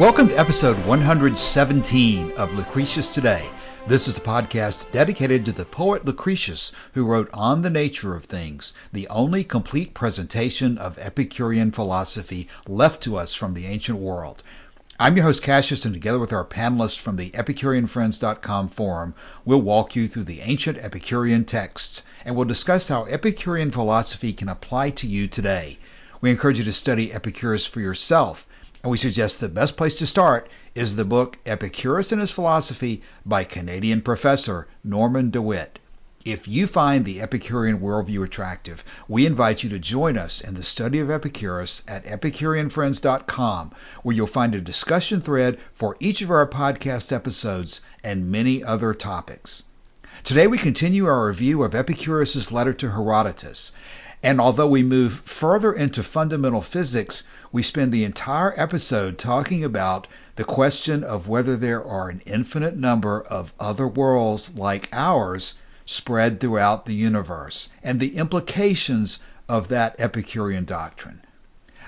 Welcome to episode 117 of Lucretius Today. This is a podcast dedicated to the poet Lucretius, who wrote On the Nature of Things, the only complete presentation of Epicurean philosophy left to us from the ancient world. I'm your host Cassius, and together with our panelists from the EpicureanFriends.com forum, we'll walk you through the ancient Epicurean texts, and we'll discuss how Epicurean philosophy can apply to you today. We encourage you to study Epicurus for yourself, and we suggest the best place to start is the book Epicurus and His Philosophy by Canadian professor Norman DeWitt. If you find the Epicurean worldview attractive, we invite you to join us in the study of Epicurus at EpicureanFriends.com, where you'll find a discussion thread for each of our podcast episodes and many other topics. Today we continue our review of Epicurus' letter to Herodotus. And although we move further into fundamental physics, we spend the entire episode talking about the question of whether there are an infinite number of other worlds like ours spread throughout the universe, and the implications of that Epicurean doctrine.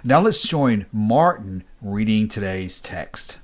Now let's join Martin reading today's text.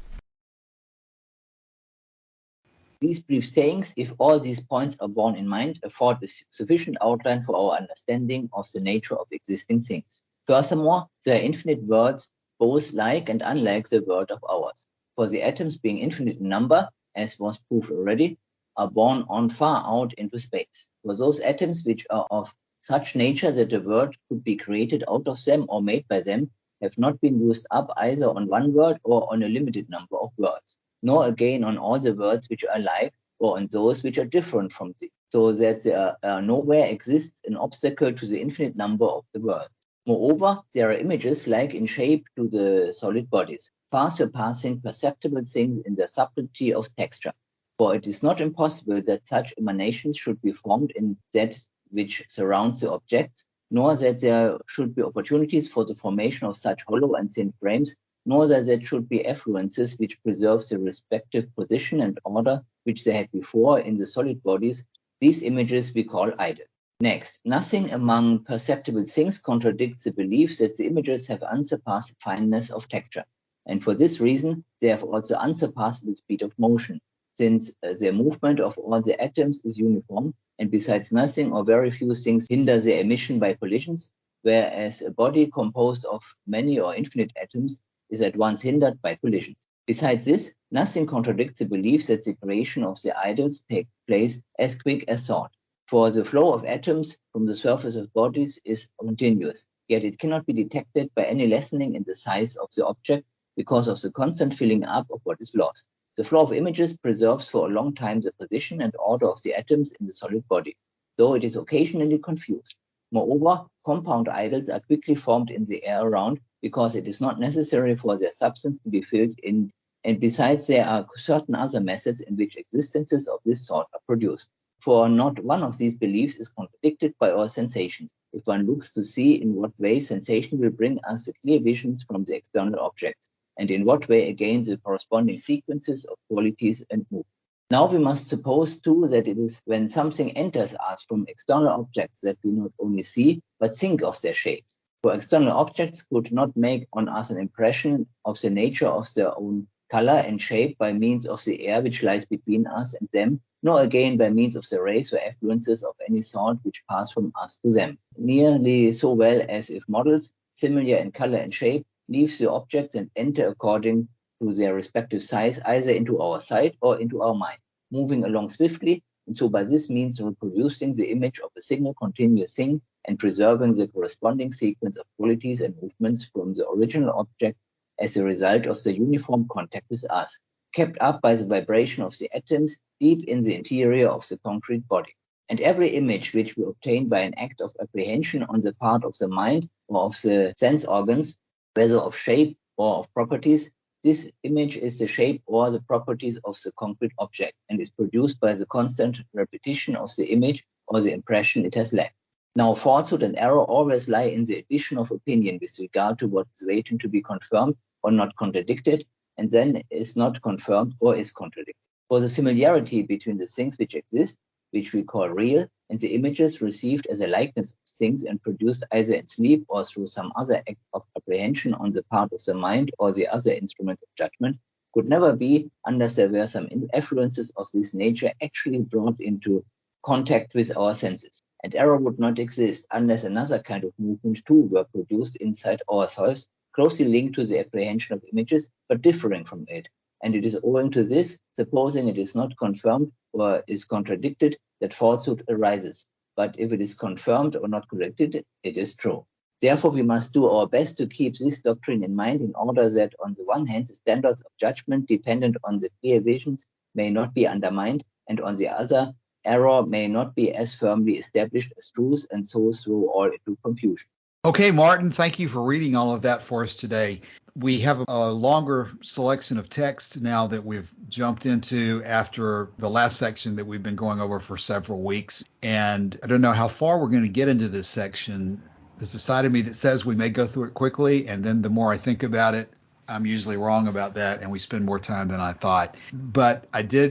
These brief sayings, if all these points are borne in mind, afford a sufficient outline for our understanding of the nature of existing things. Furthermore, there are infinite worlds, both like and unlike the world of ours. For the atoms being infinite in number, as was proved already, are borne on far out into space. For those atoms which are of such nature that a world could be created out of them or made by them, have not been used up either on one world or on a limited number of worlds, nor again on all the worlds which are alike or on those which are different from these, so that there nowhere exists an obstacle to the infinite number of the worlds. Moreover, there are images like in shape to the solid bodies, far surpassing perceptible things in their subtlety of texture. For it is not impossible that such emanations should be formed in that which surrounds the objects, nor that there should be opportunities for the formation of such hollow and thin frames, nor that there should be effluences which preserve the respective position and order which they had before in the solid bodies. These images we call idle. Next, nothing among perceptible things contradicts the belief that the images have unsurpassed fineness of texture, and for this reason they have also unsurpassable speed of motion, since the movement of all the atoms is uniform, and besides nothing or very few things hinder their emission by collisions, whereas a body composed of many or infinite atoms is at once hindered by collisions. Besides this, nothing contradicts the belief that the creation of the idols takes place as quick as thought. For the flow of atoms from the surface of bodies is continuous, yet it cannot be detected by any lessening in the size of the object because of the constant filling up of what is lost. The flow of images preserves for a long time the position and order of the atoms in the solid body, though it is occasionally confused. Moreover, compound idols are quickly formed in the air around, because it is not necessary for their substance to be filled in, and besides there are certain other methods in which existences of this sort are produced. For not one of these beliefs is contradicted by our sensations, if one looks to see in what way sensation will bring us the clear visions from the external objects, and in what way again the corresponding sequences of qualities and movements. Now we must suppose too that it is when something enters us from external objects that we not only see, but think of their shapes. For external objects could not make on us an impression of the nature of their own color and shape by means of the air which lies between us and them, nor again by means of the rays or effluences of any sort which pass from us to them, nearly so well as if models, similar in color and shape, leave the objects and enter according to their respective size either into our sight or into our mind, moving along swiftly, and so by this means reproducing the image of a single continuous thing and preserving the corresponding sequence of qualities and movements from the original object as a result of the uniform contact with us, kept up by the vibration of the atoms deep in the interior of the concrete body. And every image which we obtain by an act of apprehension on the part of the mind or of the sense organs, whether of shape or of properties, this image is the shape or the properties of the concrete object and is produced by the constant repetition of the image or the impression it has left. Now, falsehood and error always lie in the addition of opinion with regard to what is waiting to be confirmed or not contradicted, and then is not confirmed or is contradicted. For the similarity between the things which exist which we call real, and the images received as a likeness of things and produced either in sleep or through some other act of apprehension on the part of the mind or the other instruments of judgment, could never be, unless there were some influences of this nature actually brought into contact with our senses. And error would not exist unless another kind of movement too were produced inside ourselves, closely linked to the apprehension of images, but differing from it. And it is owing to this, supposing it is not confirmed or is contradicted, that falsehood arises. But if it is confirmed or not contradicted, it is true. Therefore, we must do our best to keep this doctrine in mind in order that, on the one hand, the standards of judgment dependent on the clear visions may not be undermined, and on the other, error may not be as firmly established as truth, and so throw all into confusion. Okay, Martin, thank you for reading all of that for us today. We have a longer selection of text now that we've jumped into after the last section that we've been going over for several weeks. And I don't know how far we're going to get into this section. There's a side of me that says we may go through it quickly, and then the more I think about it, I'm usually wrong about that, and we spend more time than I thought. But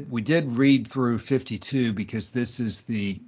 we did read through 52 because this is the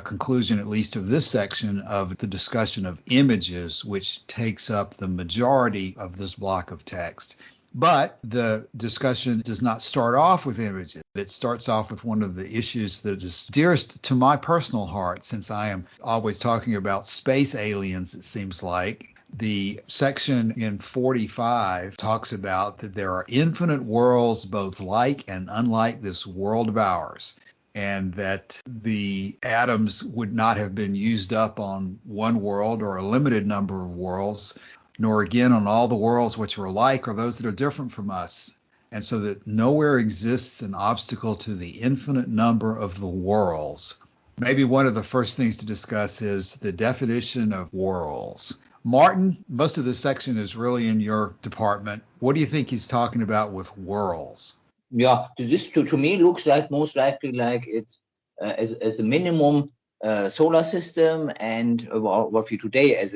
conclusion, at least of this section, of the discussion of images, which takes up the majority of this block of text. But the discussion does not start off with images. It starts off with one of the issues that is dearest to my personal heart, since I am always talking about space aliens, it seems like. The section in 45 talks about that there are infinite worlds, both like and unlike this world of ours, and that the atoms would not have been used up on one world or a limited number of worlds, nor again on all the worlds which are alike or those that are different from us. And so that nowhere exists an obstacle to the infinite number of the worlds. Maybe one of the first things to discuss is the definition of worlds. Martin, most of this section is really in your department. What do you think he's talking about with worlds? Yeah, this to me looks like most likely like it's as a minimum solar system, and what we today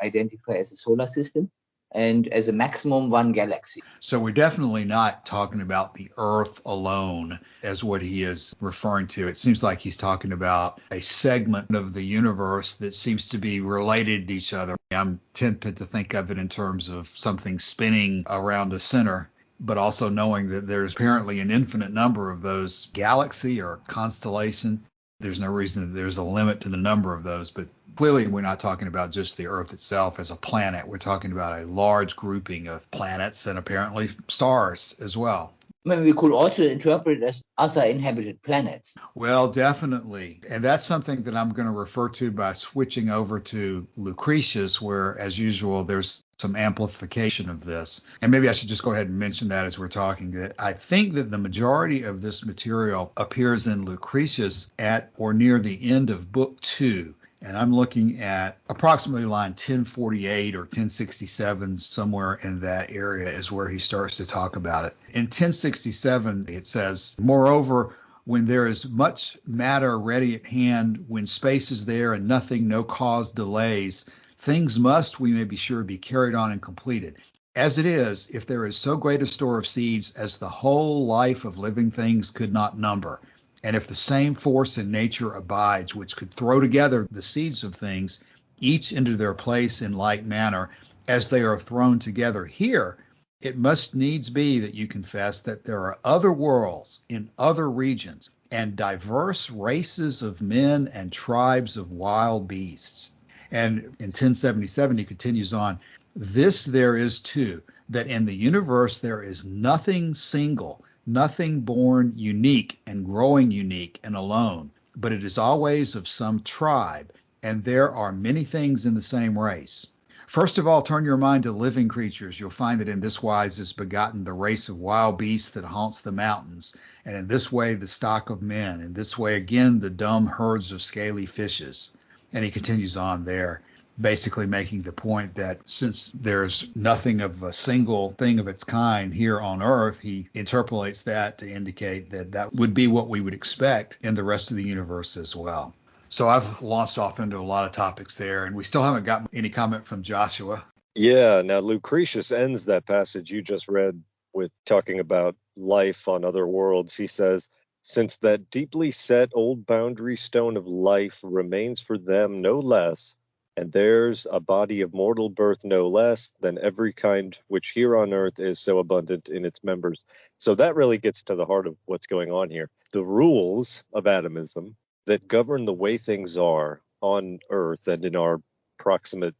identify as a solar system, and as a maximum one galaxy. So we're definitely not talking about the Earth alone as what he is referring to. It seems like he's talking about a segment of the universe that seems to be related to each other. I'm tempted to think of it in terms of something spinning around a center, but also knowing that there's apparently an infinite number of those galaxy or constellation. There's no reason that there's a limit to the number of those, but clearly we're not talking about just the Earth itself as a planet. We're talking about a large grouping of planets and apparently stars as well. Maybe we could also interpret it as other inhabited planets. Well, definitely. And that's something that I'm going to refer to by switching over to Lucretius, where, as usual, there's some amplification of this. And maybe I should just go ahead and mention that as we're talking, that I think that the majority of this material appears in Lucretius at or near the end of Book 2. And I'm looking at approximately line 1048 or 1067, somewhere in that area is where he starts to talk about it. In 1067, it says, "Moreover, when there is much matter ready at hand, when space is there and nothing, no cause delays, things must, we may be sure, be carried on and completed. As it is, if there is so great a store of seeds as the whole life of living things could not number, and if the same force in nature abides, which could throw together the seeds of things, each into their place in like manner, as they are thrown together here, it must needs be that you confess that there are other worlds in other regions, and diverse races of men and tribes of wild beasts." And in 1077, he continues on, "This there is too, that in the universe there is nothing single, nothing born unique and growing unique and alone, but it is always of some tribe, and there are many things in the same race. First of all, turn your mind to living creatures. You'll find that in this wise is begotten the race of wild beasts that haunts the mountains, and in this way the stock of men, in this way again the dumb herds of scaly fishes." And he continues on there, basically making the point that since there's nothing of a single thing of its kind here on Earth, he interpolates that to indicate that that would be what we would expect in the rest of the universe as well. So I've launched off into a lot of topics there, and we still haven't gotten any comment from Joshua. Yeah, now Lucretius ends that passage you just read with talking about life on other worlds. He says, since that deeply set old boundary stone of life remains for them no less, and theirs a body of mortal birth no less than every kind which here on earth is so abundant in its members. So that really gets to the heart of what's going on here. The rules of atomism that govern the way things are on earth and in our proximate,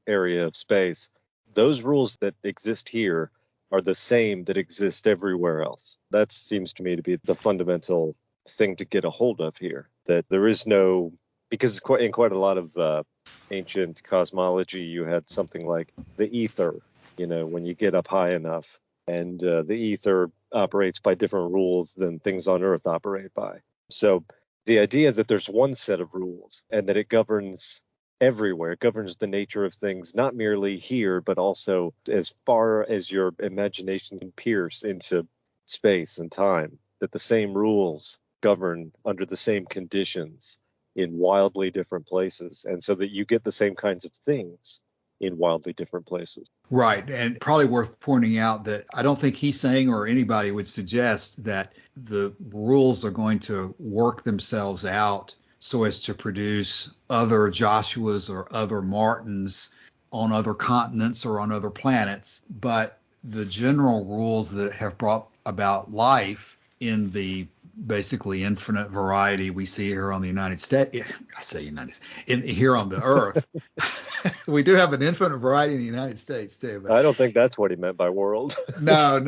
area of space, those rules that exist here are the same that exist everywhere else. That seems to me to be the fundamental thing to get a hold of here, that there is no, because in quite a lot of ancient cosmology, you had something like the ether, when you get up high enough, and the ether operates by different rules than things on earth operate by. So the idea that there's one set of rules and that it governs everywhere, it governs the nature of things, not merely here, but also as far as your imagination can pierce into space and time, that the same rules govern under the same conditions in wildly different places, and so that you get the same kinds of things in wildly different places. Right. And probably worth pointing out that I don't think he's saying, or anybody would suggest, that the rules are going to work themselves out so as to produce other Joshuas or other Martins on other continents or on other planets. But the general rules that have brought about life in the basically infinite variety we see here on the United States. I say United States, here on the Earth. We do have an infinite variety in the United States too. But I don't think that's what he meant by world. No.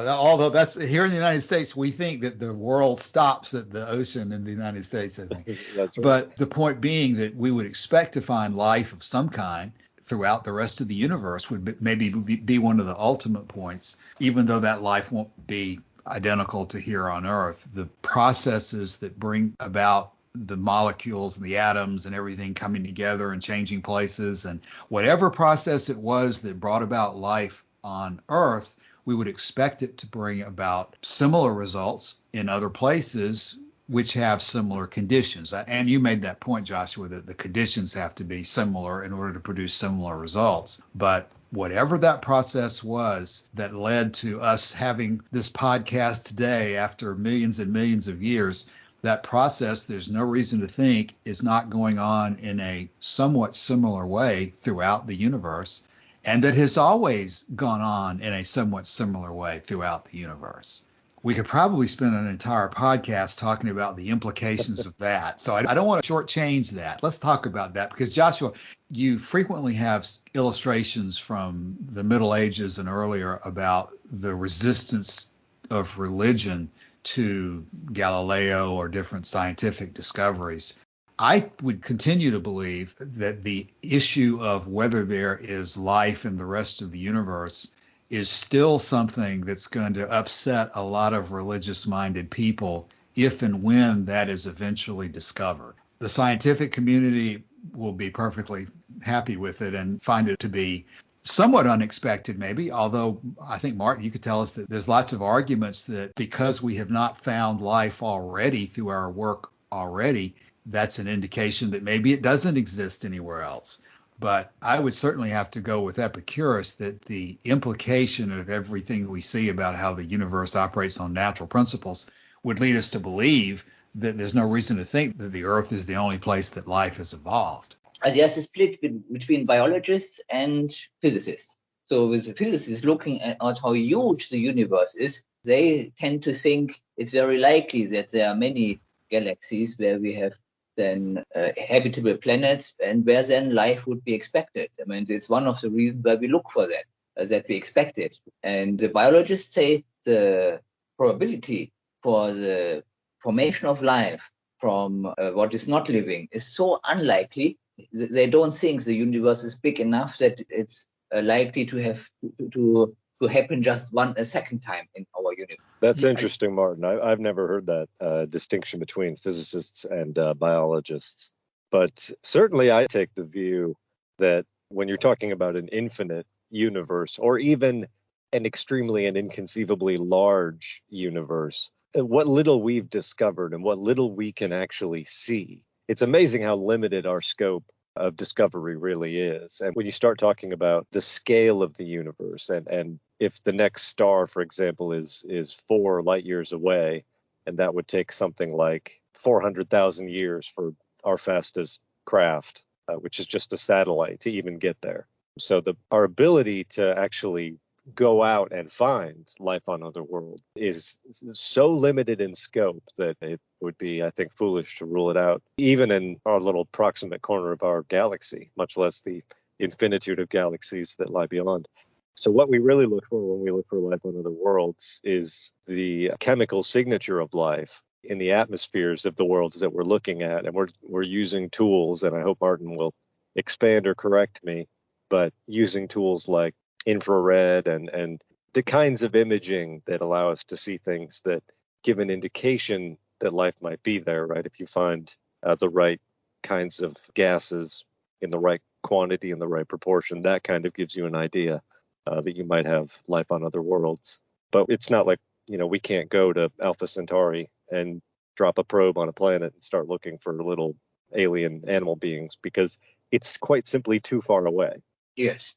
Although that's here in the United States, we think that the world stops at the ocean in the United States, I think. That's right. But the point being that we would expect to find life of some kind throughout the rest of the universe would maybe be one of the ultimate points, even though that life won't be identical to here on Earth. The processes that bring about the molecules and the atoms and everything coming together and changing places, and whatever process it was that brought about life on Earth, we would expect it to bring about similar results in other places which have similar conditions. And you made that point, Joshua, that the conditions have to be similar in order to produce similar results. But whatever that process was that led to us having this podcast today after millions and millions of years, that process, there's no reason to think, is not going on in a somewhat similar way throughout the universe, and that has always gone on in a somewhat similar way throughout the universe. We could probably spend an entire podcast talking about the implications of that. So I don't want to shortchange that. Let's talk about that, because Joshua, you frequently have illustrations from the Middle Ages and earlier about the resistance of religion to Galileo or different scientific discoveries. I would continue to believe that the issue of whether there is life in the rest of the universe is still something that's going to upset a lot of religious-minded people if and when that is eventually discovered. The scientific community will be perfectly happy with it and find it to be somewhat unexpected, maybe, although I think, Martin, you could tell us that there's lots of arguments that because we have not found life already through our work already, that's an indication that maybe it doesn't exist anywhere else. But I would certainly have to go with Epicurus that the implication of everything we see about how the universe operates on natural principles would lead us to believe that there's no reason to think that the Earth is the only place that life has evolved. There's a split between biologists and physicists. So with the physicists looking at how huge the universe is, they tend to think it's very likely that there are many galaxies where we have then habitable planets and where then life would be expected. I mean, it's one of the reasons why we look for that we expect it. And the biologists say the probability for the formation of life from what is not living is so unlikely. They don't think the universe is big enough that it's likely to have to happen just a second time in our universe. That's interesting, Martin. I've never heard that distinction between physicists and biologists. But certainly I take the view that when you're talking about an infinite universe, or even an extremely and inconceivably large universe, what little we've discovered and what little we can actually see, it's amazing how limited our scope of discovery really is. And when you start talking about the scale of the universe, and if the next star, for example, is 4 light years away, And that would take something like 400,000 years for our fastest craft, which is just a satellite, to even get there. So our ability to actually go out and find life on other worlds is so limited in scope that it would be, I think, foolish to rule it out, even in our little proximate corner of our galaxy, much less the infinitude of galaxies that lie beyond. So what we really look for when we look for life on other worlds is the chemical signature of life in the atmospheres of the worlds that we're looking at. And we're using tools, and I hope Martin will expand or correct me, but using tools like infrared and the kinds of imaging that allow us to see things that give an indication that life might be there, right? If you find the right kinds of gases in the right quantity and the right proportion, that kind of gives you an idea that you might have life on other worlds. But it's not like, we can't go to Alpha Centauri and drop a probe on a planet and start looking for little alien animal beings, because it's quite simply too far away. Yes.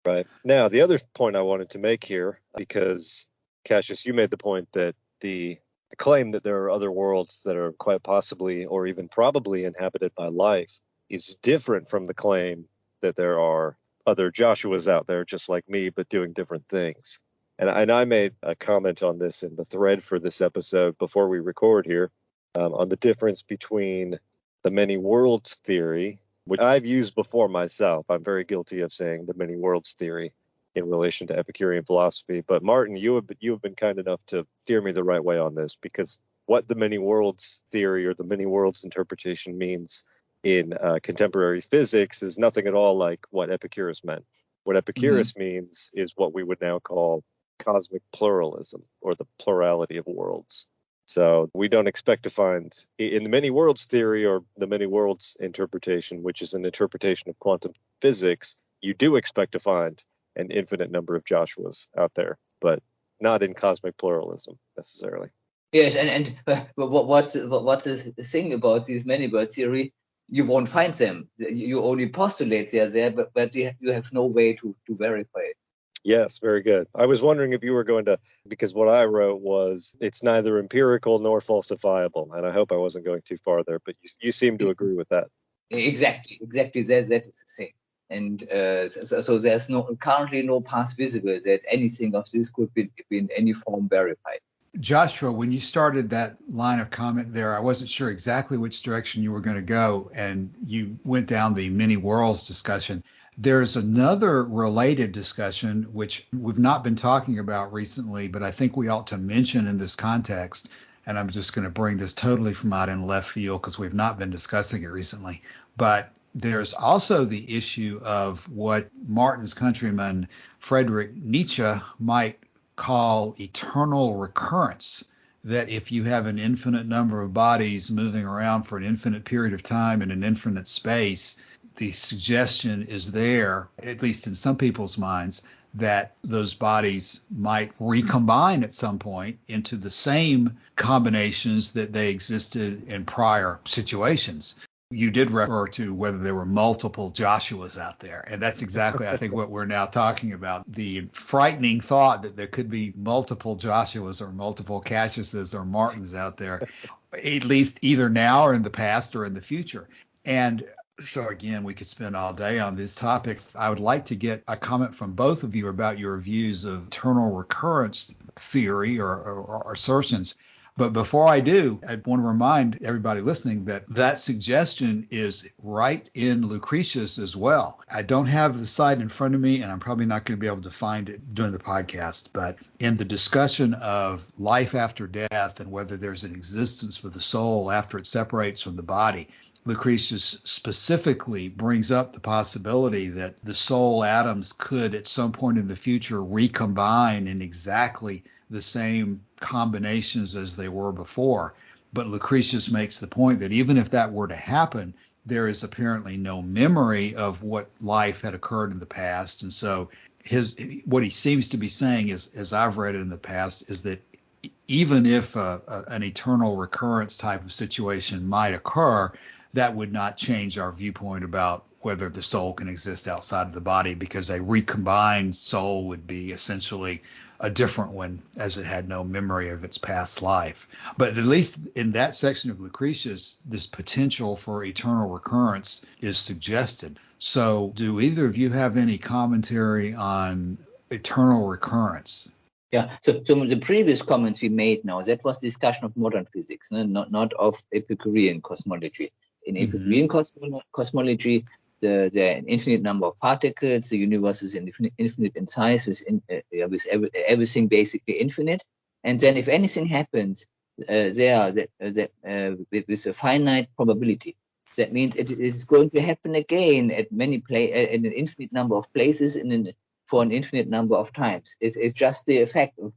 Right. Now, the other point I wanted to make here, because Cassius, you made the point that the claim that there are other worlds that are quite possibly or even probably inhabited by life is different from the claim that there are other Joshuas out there just like me, but doing different things. And I made a comment on this in the thread for this episode before we record here, on the difference between the many worlds theory, which I've used before myself. I'm very guilty of saying the many worlds theory in relation to Epicurean philosophy. But Martin, you have been kind enough to steer me the right way on this, because what the many worlds theory or the many worlds interpretation means in contemporary physics is nothing at all like what Epicurus meant. What Epicurus means is what we would now call cosmic pluralism, or the plurality of worlds. So we don't expect to find in the many worlds theory or the many worlds interpretation, which is an interpretation of quantum physics, you do expect to find an infinite number of Joshuas out there, but not in cosmic pluralism necessarily. Yes, and what's the thing about these many world theory? You won't find them. You only postulate they are there, but you have no way to verify it. Yes, very good. I was wondering if you were going to, because what I wrote was it's neither empirical nor falsifiable, and I hope I wasn't going too far there, but you seem to agree with that. Exactly. That is the thing. And so there's currently no path visible that anything of this could be in any form verified. Joshua, when you started that line of comment there, I wasn't sure exactly which direction you were going to go, and you went down the many worlds discussion. There's another related discussion, which we've not been talking about recently, but I think we ought to mention in this context. And I'm just going to bring this totally from out in left field because we've not been discussing it recently. But there's also the issue of what Martin's countryman Friedrich Nietzsche might call eternal recurrence, that if you have an infinite number of bodies moving around for an infinite period of time in an infinite space, the suggestion is there, at least in some people's minds, that those bodies might recombine at some point into the same combinations that they existed in prior situations. You did refer to whether there were multiple Joshuas out there, and that's exactly, I think, what we're now talking about. The frightening thought that there could be multiple Joshuas or multiple Cassiuses or Martins out there, at least either now or in the past or in the future. And so again, we could spend all day on this topic. I would like to get a comment from both of you about your views of eternal recurrence theory or assertions. But before I do, I want to remind everybody listening that suggestion is right in Lucretius as well. I don't have the site in front of me, and I'm probably not going to be able to find it during the podcast. But in the discussion of life after death and whether there's an existence for the soul after it separates from the body, Lucretius specifically brings up the possibility that the soul atoms could at some point in the future recombine in exactly the same combinations as they were before. But Lucretius makes the point that even if that were to happen, there is apparently no memory of what life had occurred in the past. And so what he seems to be saying is, as I've read it in the past, is that even if an eternal recurrence type of situation might occur, that would not change our viewpoint about whether the soul can exist outside of the body, because a recombined soul would be essentially a different one, as it had no memory of its past life. But at least in that section of Lucretius, this potential for eternal recurrence is suggested. So do either of you have any commentary on eternal recurrence? Yeah, so the previous comments we made now, that was discussion of modern physics, no? not of Epicurean cosmology. In Epicurean cosmology, there are an infinite number of particles, the universe is infinite in size, with everything basically infinite. And then if anything happens with a finite probability, that means it is going to happen again at in an infinite number of places for an infinite number of times. It's just the effect of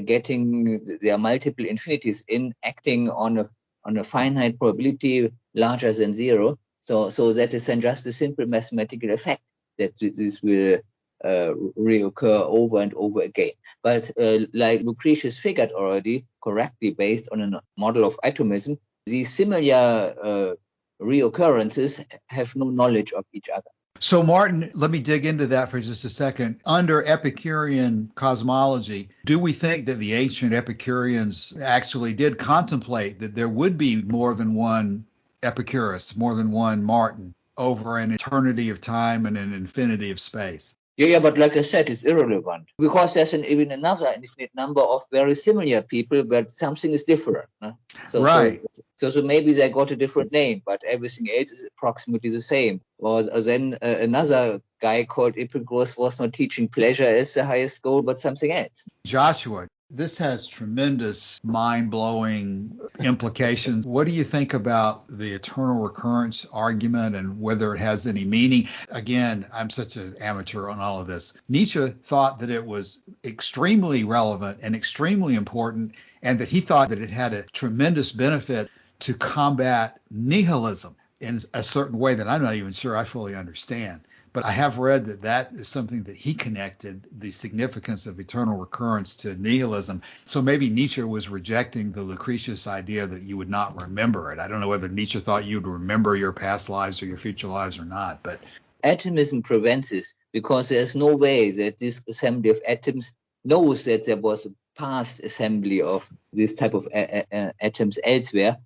getting there are multiple infinities in acting on a finite probability larger than zero. So that is then just a simple mathematical effect that this will reoccur over and over again. But like Lucretius figured already correctly based on a model of atomism, these similar reoccurrences have no knowledge of each other. So, Martin, let me dig into that for just a second. Under Epicurean cosmology, do we think that the ancient Epicureans actually did contemplate that there would be more than one Epicurus, more than one Martin, over an eternity of time and an infinity of space? Yeah, but like I said, it's irrelevant because there's even another infinite number of very similar people, but something is different. No? Right. So maybe they got a different name, but everything else is approximately the same. Or then another guy called Epicurus was not teaching pleasure as the highest goal, but something else. Joshua, this has tremendous mind-blowing implications. What do you think about the eternal recurrence argument and whether it has any meaning? Again, I'm such an amateur on all of this. Nietzsche thought that it was extremely relevant and extremely important, and that he thought that it had a tremendous benefit to combat nihilism in a certain way that I'm not even sure I fully understand. But I have read that that is something that he connected the significance of eternal recurrence to nihilism. So maybe Nietzsche was rejecting the Lucretius idea that you would not remember it. I don't know whether Nietzsche thought you'd remember your past lives or your future lives or not. But atomism prevents this because there's no way that this assembly of atoms knows that there was a past assembly of this type of atoms elsewhere.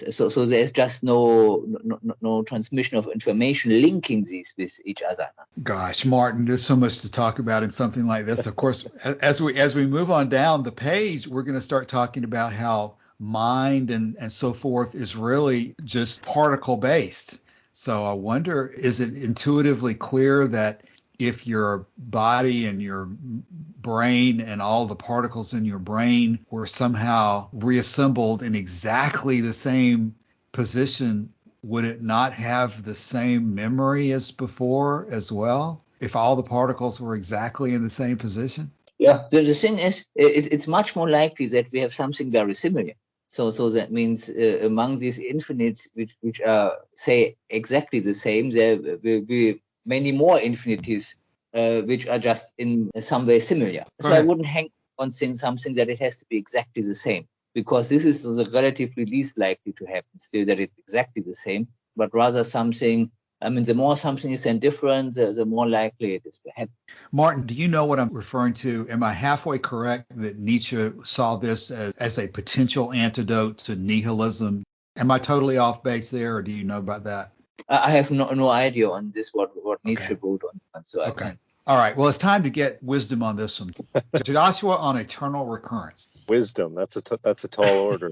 So there's just no transmission of information linking these with each other. Gosh, Martin, there's so much to talk about in something like this. Of course, as we move on down the page, we're going to start talking about how mind and so forth is really just particle based. So I wonder, is it intuitively clear that if your body and your brain and all the particles in your brain were somehow reassembled in exactly the same position, would it not have the same memory as before as well, if all the particles were exactly in the same position? Yeah, the thing is, it's much more likely that we have something very similar. So that means among these infinites, which are, say, exactly the same, there will be many more infinities which are just in some way similar. So I wouldn't hang on saying something that it has to be exactly the same, because this is the relatively least likely to happen, still that it's exactly the same, but rather something, I mean, the more something is then different, the more likely it is to happen. Martin, do you know what I'm referring to? Am I halfway correct that Nietzsche saw this as a potential antidote to nihilism? Am I totally off base there, or do you know about that? I have no idea on this, what Nietzsche wrote on, so I can't. All right. Well, it's time to get wisdom on this one. Joshua, on eternal recurrence. Wisdom. That's a tall order.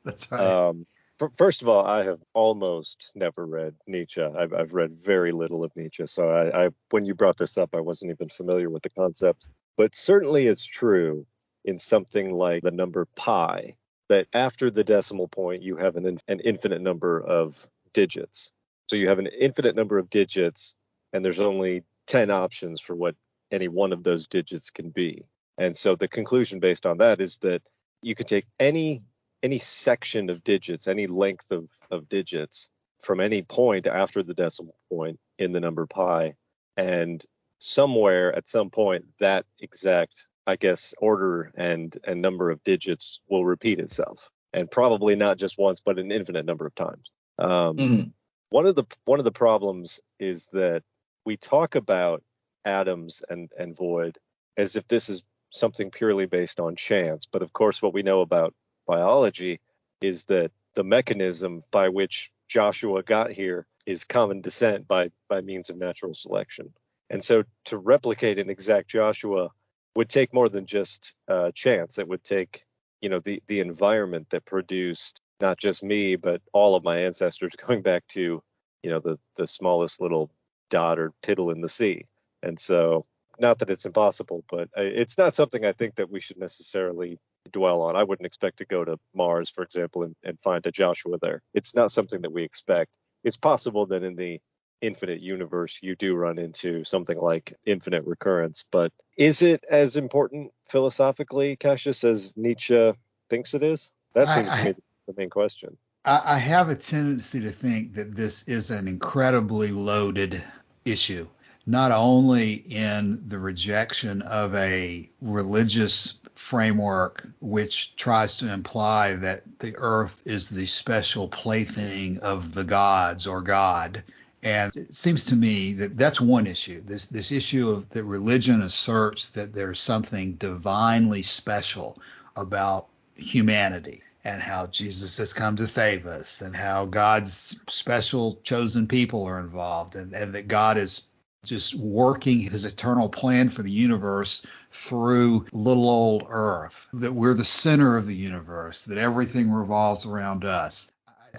That's right. First of all, I have almost never read Nietzsche. I've read very little of Nietzsche. So I when you brought this up, I wasn't even familiar with the concept. But certainly it's true in something like the number pi, that after the decimal point, you have an infinite number of digits. So you have an infinite number of digits, and there's only 10 options for what any one of those digits can be. And so the conclusion based on that is that you can take any section of digits, any length of digits from any point after the decimal point in the number pi, and somewhere at some point that exact, I guess, order and number of digits will repeat itself, and probably not just once, but an infinite number of times. One of the problems is that we talk about atoms and void as if this is something purely based on chance. But of course, what we know about biology is that the mechanism by which Joshua got here is common descent by means of natural selection. And so to replicate an exact Joshua would take more than just chance. It would take, the environment that produced not just me, but all of my ancestors going back to, the smallest little dot or tittle in the sea. And so, not that it's impossible, but it's not something I think that we should necessarily dwell on. I wouldn't expect to go to Mars, for example, and find a Joshua there. It's not something that we expect. It's possible that in the infinite universe, you do run into something like infinite recurrence. But is it as important philosophically, Cassius, as Nietzsche thinks it is? That seems to me the main question. I have a tendency to think that this is an incredibly loaded issue, not only in the rejection of a religious framework which tries to imply that the earth is the special plaything of the gods or God. And it seems to me that that's one issue, this issue of that religion asserts that there's something divinely special about humanity and how Jesus has come to save us and how God's special chosen people are involved and that God is just working his eternal plan for the universe through little old earth, that we're the center of the universe, that everything revolves around us.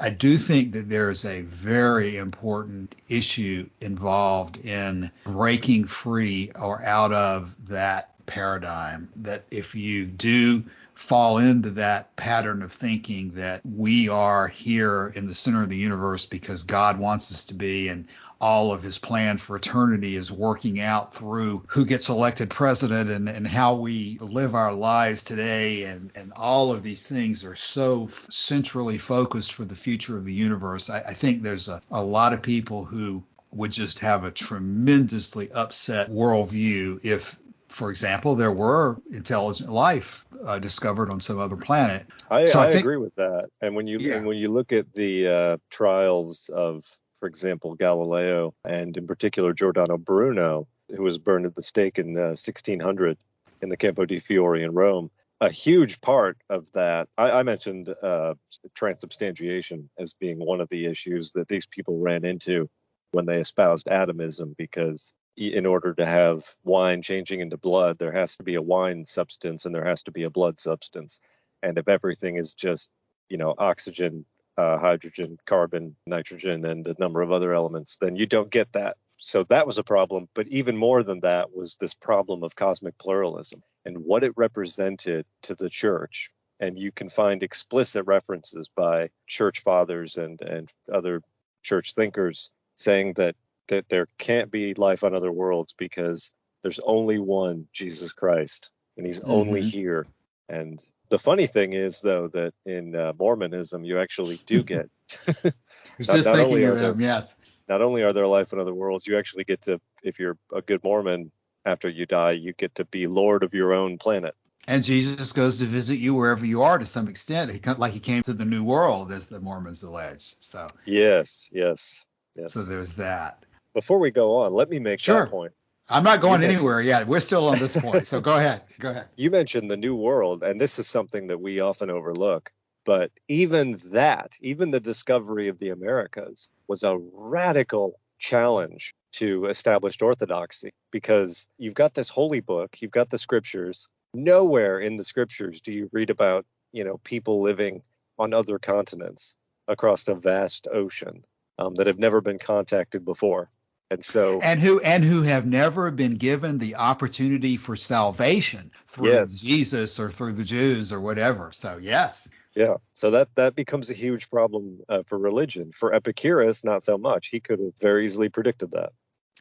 I do think that there is a very important issue involved in breaking free or out of that paradigm, that if you do fall into that pattern of thinking that we are here in the center of the universe because God wants us to be, and all of his plan for eternity is working out through who gets elected president and how we live our lives today, and all of these things are so centrally focused for the future of the universe. I think there's a lot of people who would just have a tremendously upset worldview if, for example, there were intelligent life discovered on some other planet. I agree with that. And when you look at the trials of, for example, Galileo, and in particular Giordano Bruno, who was burned at the stake in 1600 in the Campo di Fiori in Rome, a huge part of that, I mentioned transubstantiation as being one of the issues that these people ran into when they espoused atomism, because in order to have wine changing into blood, there has to be a wine substance and there has to be a blood substance. And if everything is just, oxygen, hydrogen, carbon, nitrogen, and a number of other elements, then you don't get that. So that was a problem. But even more than that was this problem of cosmic pluralism and what it represented to the church. And you can find explicit references by church fathers and other church thinkers saying that there can't be life on other worlds because there's only one Jesus Christ, and he's only here. And the funny thing is, though, that in Mormonism, you actually do get yes. Not only are there life in other worlds, you actually get to, if you're a good Mormon, after you die, you get to be Lord of your own planet. And Jesus goes to visit you wherever you are to some extent, like he came to the New World, as the Mormons allege. So yes. So there's that. Before we go on, let me make that point. I'm not going anywhere yet. We're still on this point. So go ahead. You mentioned the New World, and this is something that we often overlook. But even the discovery of the Americas was a radical challenge to established orthodoxy, because you've got this holy book, you've got the scriptures. Nowhere in the scriptures do you read about, people living on other continents across a vast ocean that have never been contacted before. And so, and who have never been given the opportunity for salvation through Jesus or through the Jews or whatever. So yes. Yeah. So that becomes a huge problem for religion. For Epicurus, not so much. He could have very easily predicted that.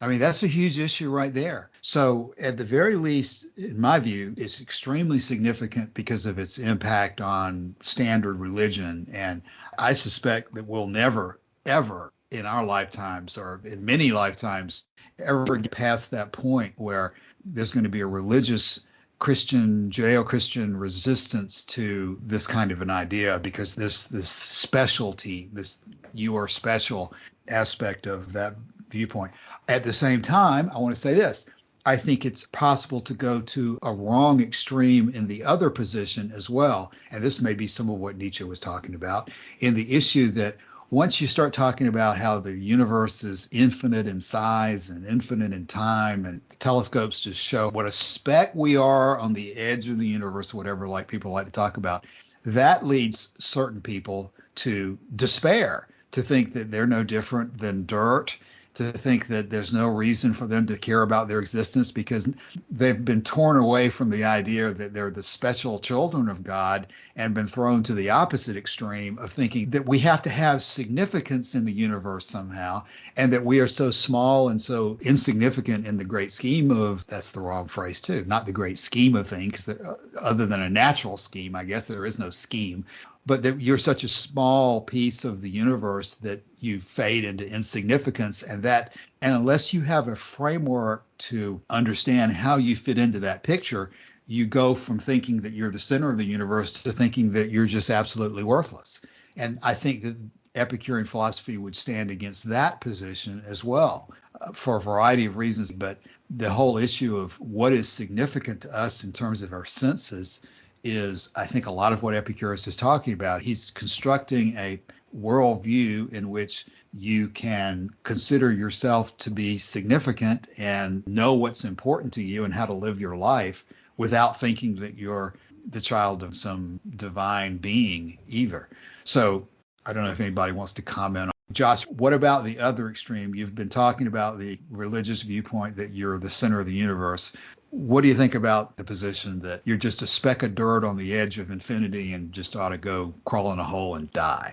I mean, that's a huge issue right there. So at the very least, in my view, it's extremely significant because of its impact on standard religion. And I suspect that we'll never, ever in our lifetimes, or in many lifetimes, ever get past that point where there's going to be a religious Christian, Judeo-Christian resistance to this kind of an idea, because this specialty, this you are special aspect of that viewpoint. At the same time, I want to say this. I think it's possible to go to a wrong extreme in the other position as well. And this may be some of what Nietzsche was talking about in the issue that once you start talking about how the universe is infinite in size and infinite in time, and telescopes just show what a speck we are on the edge of the universe, whatever like people like to talk about, that leads certain people to despair, to think that they're no different than dirt, to think that there's no reason for them to care about their existence because they've been torn away from the idea that they're the special children of God and been thrown to the opposite extreme of thinking that we have to have significance in the universe somehow, and that we are so small and so insignificant in the great scheme of, that's the wrong phrase too, not the great scheme of things, other than a natural scheme, I guess there is no scheme, but that you're such a small piece of the universe that you fade into insignificance, and unless you have a framework to understand how you fit into that picture, you go from thinking that you're the center of the universe to thinking that you're just absolutely worthless. And I think that Epicurean philosophy would stand against that position as well, for a variety of reasons. But the whole issue of what is significant to us in terms of our senses is, I think, a lot of what Epicurus is talking about. He's constructing a worldview in which you can consider yourself to be significant and know what's important to you and how to live your life without thinking that you're the child of some divine being either. So I don't know if anybody wants to comment on. Josh, what about the other extreme? You've been talking about the religious viewpoint that you're the center of the universe. What do you think about the position that you're just a speck of dirt on the edge of infinity and just ought to go crawl in a hole and die?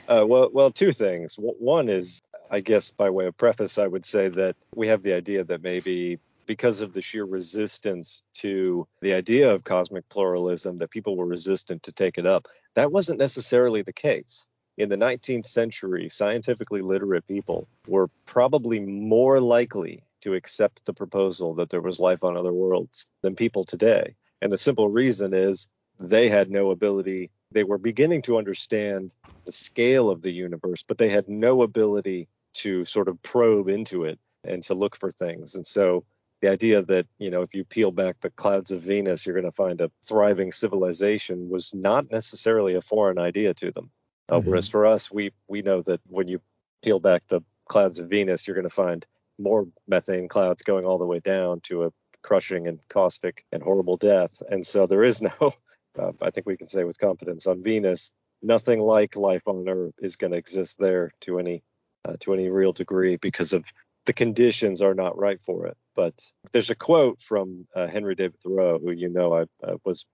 Well, two things. One is, I guess, by way of preface, I would say that we have the idea that maybe because of the sheer resistance to the idea of cosmic pluralism, that people were resistant to take it up. That wasn't necessarily the case. In the 19th century, scientifically literate people were probably more likely to accept the proposal that there was life on other worlds than people today. And the simple reason is they had no ability. They were beginning to understand the scale of the universe, but they had no ability to sort of probe into it and to look for things. And so the idea that, if you peel back the clouds of Venus, you're going to find a thriving civilization was not necessarily a foreign idea to them. Whereas for us, we know that when you peel back the clouds of Venus, you're going to find more methane clouds going all the way down to a crushing and caustic and horrible death. And so there is no, I think we can say with confidence, on Venus, nothing like life on Earth is going to exist there to any real degree, because of the conditions are not right for it. But there's a quote from Henry David Thoreau, who I was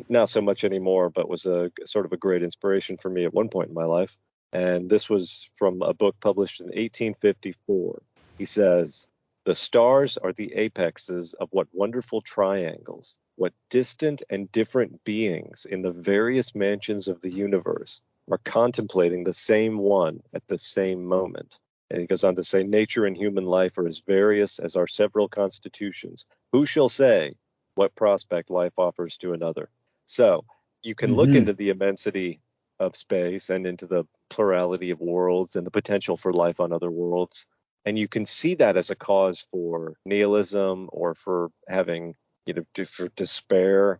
not so much anymore, but was a sort of a great inspiration for me at one point in my life. And this was from a book published in 1854. He says, "The stars are the apexes of what wonderful triangles, what distant and different beings in the various mansions of the universe are contemplating the same one at the same moment." And he goes on to say, "Nature and human life are as various as our several constitutions. Who shall say what prospect life offers to another?" So you can look into the immensity of space and into the plurality of worlds and the potential for life on other worlds. And you can see that as a cause for nihilism, or for having, for despair,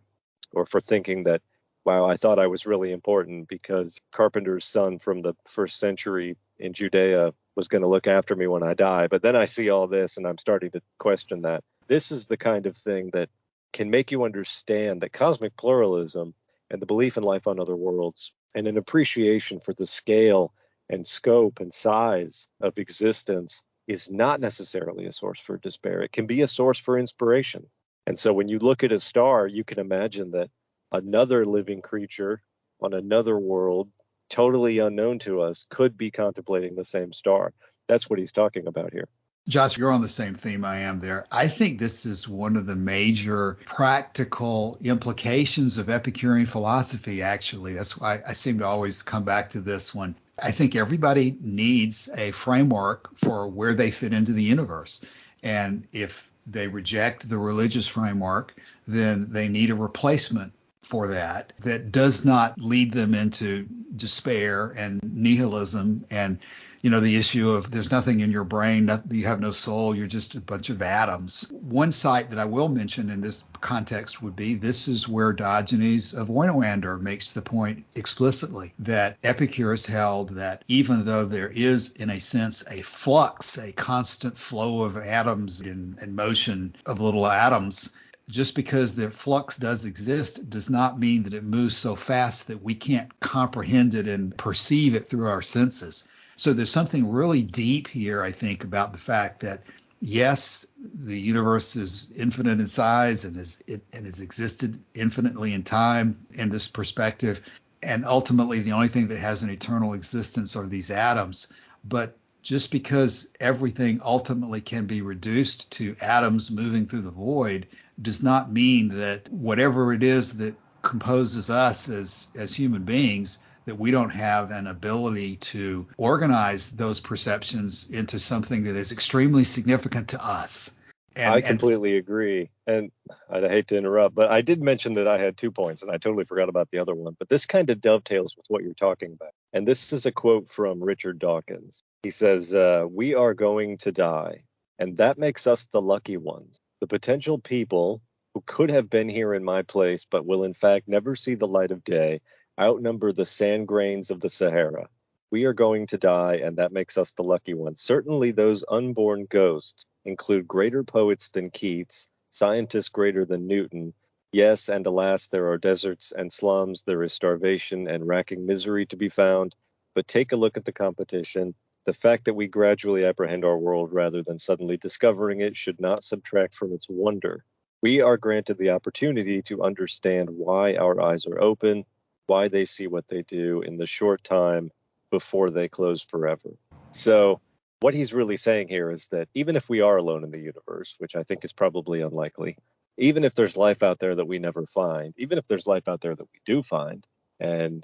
or for thinking that, wow, I thought I was really important because Carpenter's son from the first century in Judea was going to look after me when I die. But then I see all this and I'm starting to question that. This is the kind of thing that can make you understand that cosmic pluralism and the belief in life on other worlds and an appreciation for the scale and scope and size of existence is not necessarily a source for despair. It can be a source for inspiration. And so when you look at a star, you can imagine that another living creature on another world, totally unknown to us, could be contemplating the same star. That's what he's talking about here. Josh, you're on the same theme I am there. I think this is one of the major practical implications of Epicurean philosophy, actually. That's why I seem to always come back to this one. I think everybody needs a framework for where they fit into the universe. And if they reject the religious framework, then they need a replacement for that does not lead them into despair and nihilism and the issue of there's nothing in your brain, you have no soul, you're just a bunch of atoms. One site that I will mention in this context would be, this is where Diogenes of Oinoander makes the point explicitly that Epicurus held that even though there is, in a sense, a flux, a constant flow of atoms in motion of little atoms, just because the flux does exist does not mean that it moves so fast that we can't comprehend it and perceive it through our senses. So there's something really deep here, I think, about the fact that, yes, the universe is infinite in size and has existed infinitely in time in this perspective. And ultimately, the only thing that has an eternal existence are these atoms. But just because everything ultimately can be reduced to atoms moving through the void does not mean that whatever it is that composes us as human beings, that we don't have an ability to organize those perceptions into something that is extremely significant to us. I completely agree. And I hate to interrupt, but I did mention that I had 2 points, and I totally forgot about the other one. But this kind of dovetails with what you're talking about. And this is a quote from Richard Dawkins. He says, "We are going to die, and that makes us the lucky ones. The potential people who could have been here in my place, but will in fact never see the light of day, outnumber the sand grains of the Sahara. We are going to die, and that makes us the lucky ones. Certainly those unborn ghosts include greater poets than Keats, scientists greater than Newton. Yes, and alas, there are deserts and slums, there is starvation and racking misery to be found. But take a look at the competition. The fact that we gradually apprehend our world rather than suddenly discovering it should not subtract from its wonder. We are granted the opportunity to understand why our eyes are open, why they see what they do in the short time before they close forever." So what he's really saying here is that even if we are alone in the universe, which I think is probably unlikely, even if there's life out there that we never find, even if there's life out there that we do find, and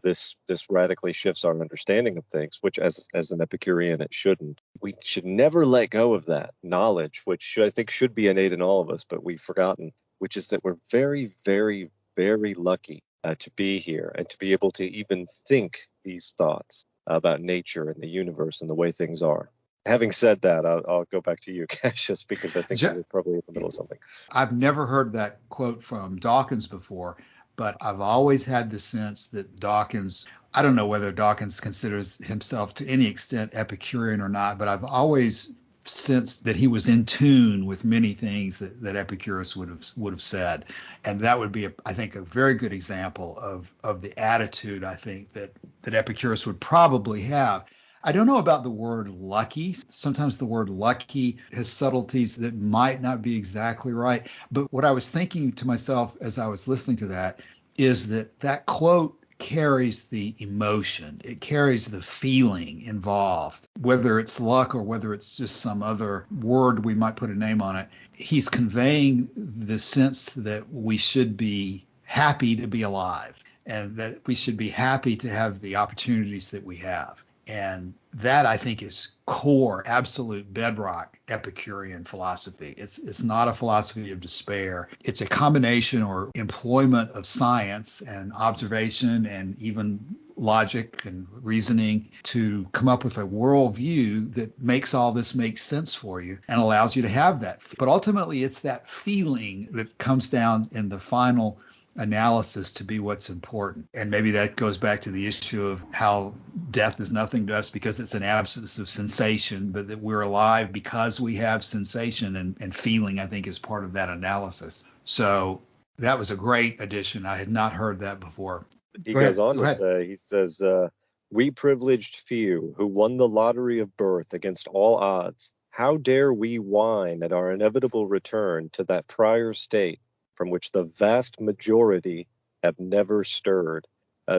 this radically shifts our understanding of things, which as an Epicurean it shouldn't. We should never let go of that knowledge, which I think should be innate in all of us, but we've forgotten, which is that we're very, very, very lucky to be here and to be able to even think these thoughts about nature and the universe and the way things are. Having said that, I'll go back to you, Cassius, because I think we're probably in the middle of something. I've never heard that quote from Dawkins before, but I've always had the sense that Dawkins, I don't know whether Dawkins considers himself to any extent Epicurean or not, but I've always sensed that he was in tune with many things that Epicurus would have said. And that would be, I think, a very good example of the attitude, I think, that Epicurus would probably have. I don't know about the word lucky. Sometimes the word lucky has subtleties that might not be exactly right. But what I was thinking to myself as I was listening to that is that quote carries the emotion. It carries the feeling involved, whether it's luck or whether it's just some other word we might put a name on it. He's conveying the sense that we should be happy to be alive and that we should be happy to have the opportunities that we have. And that, I think, is core, absolute bedrock Epicurean philosophy. It's not a philosophy of despair. It's a combination or employment of science and observation and even logic and reasoning to come up with a worldview that makes all this make sense for you and allows you to have that. But ultimately, it's that feeling that comes down in the final analysis to be what's important. And maybe that goes back to the issue of how death is nothing to us because it's an absence of sensation, but that we're alive because we have sensation, and feeling, I think, is part of that analysis. So that was a great addition. I had not heard that before. He goes on to say, he says, "We privileged few who won the lottery of birth against all odds, how dare we whine at our inevitable return to that prior state from which the vast majority have never stirred?"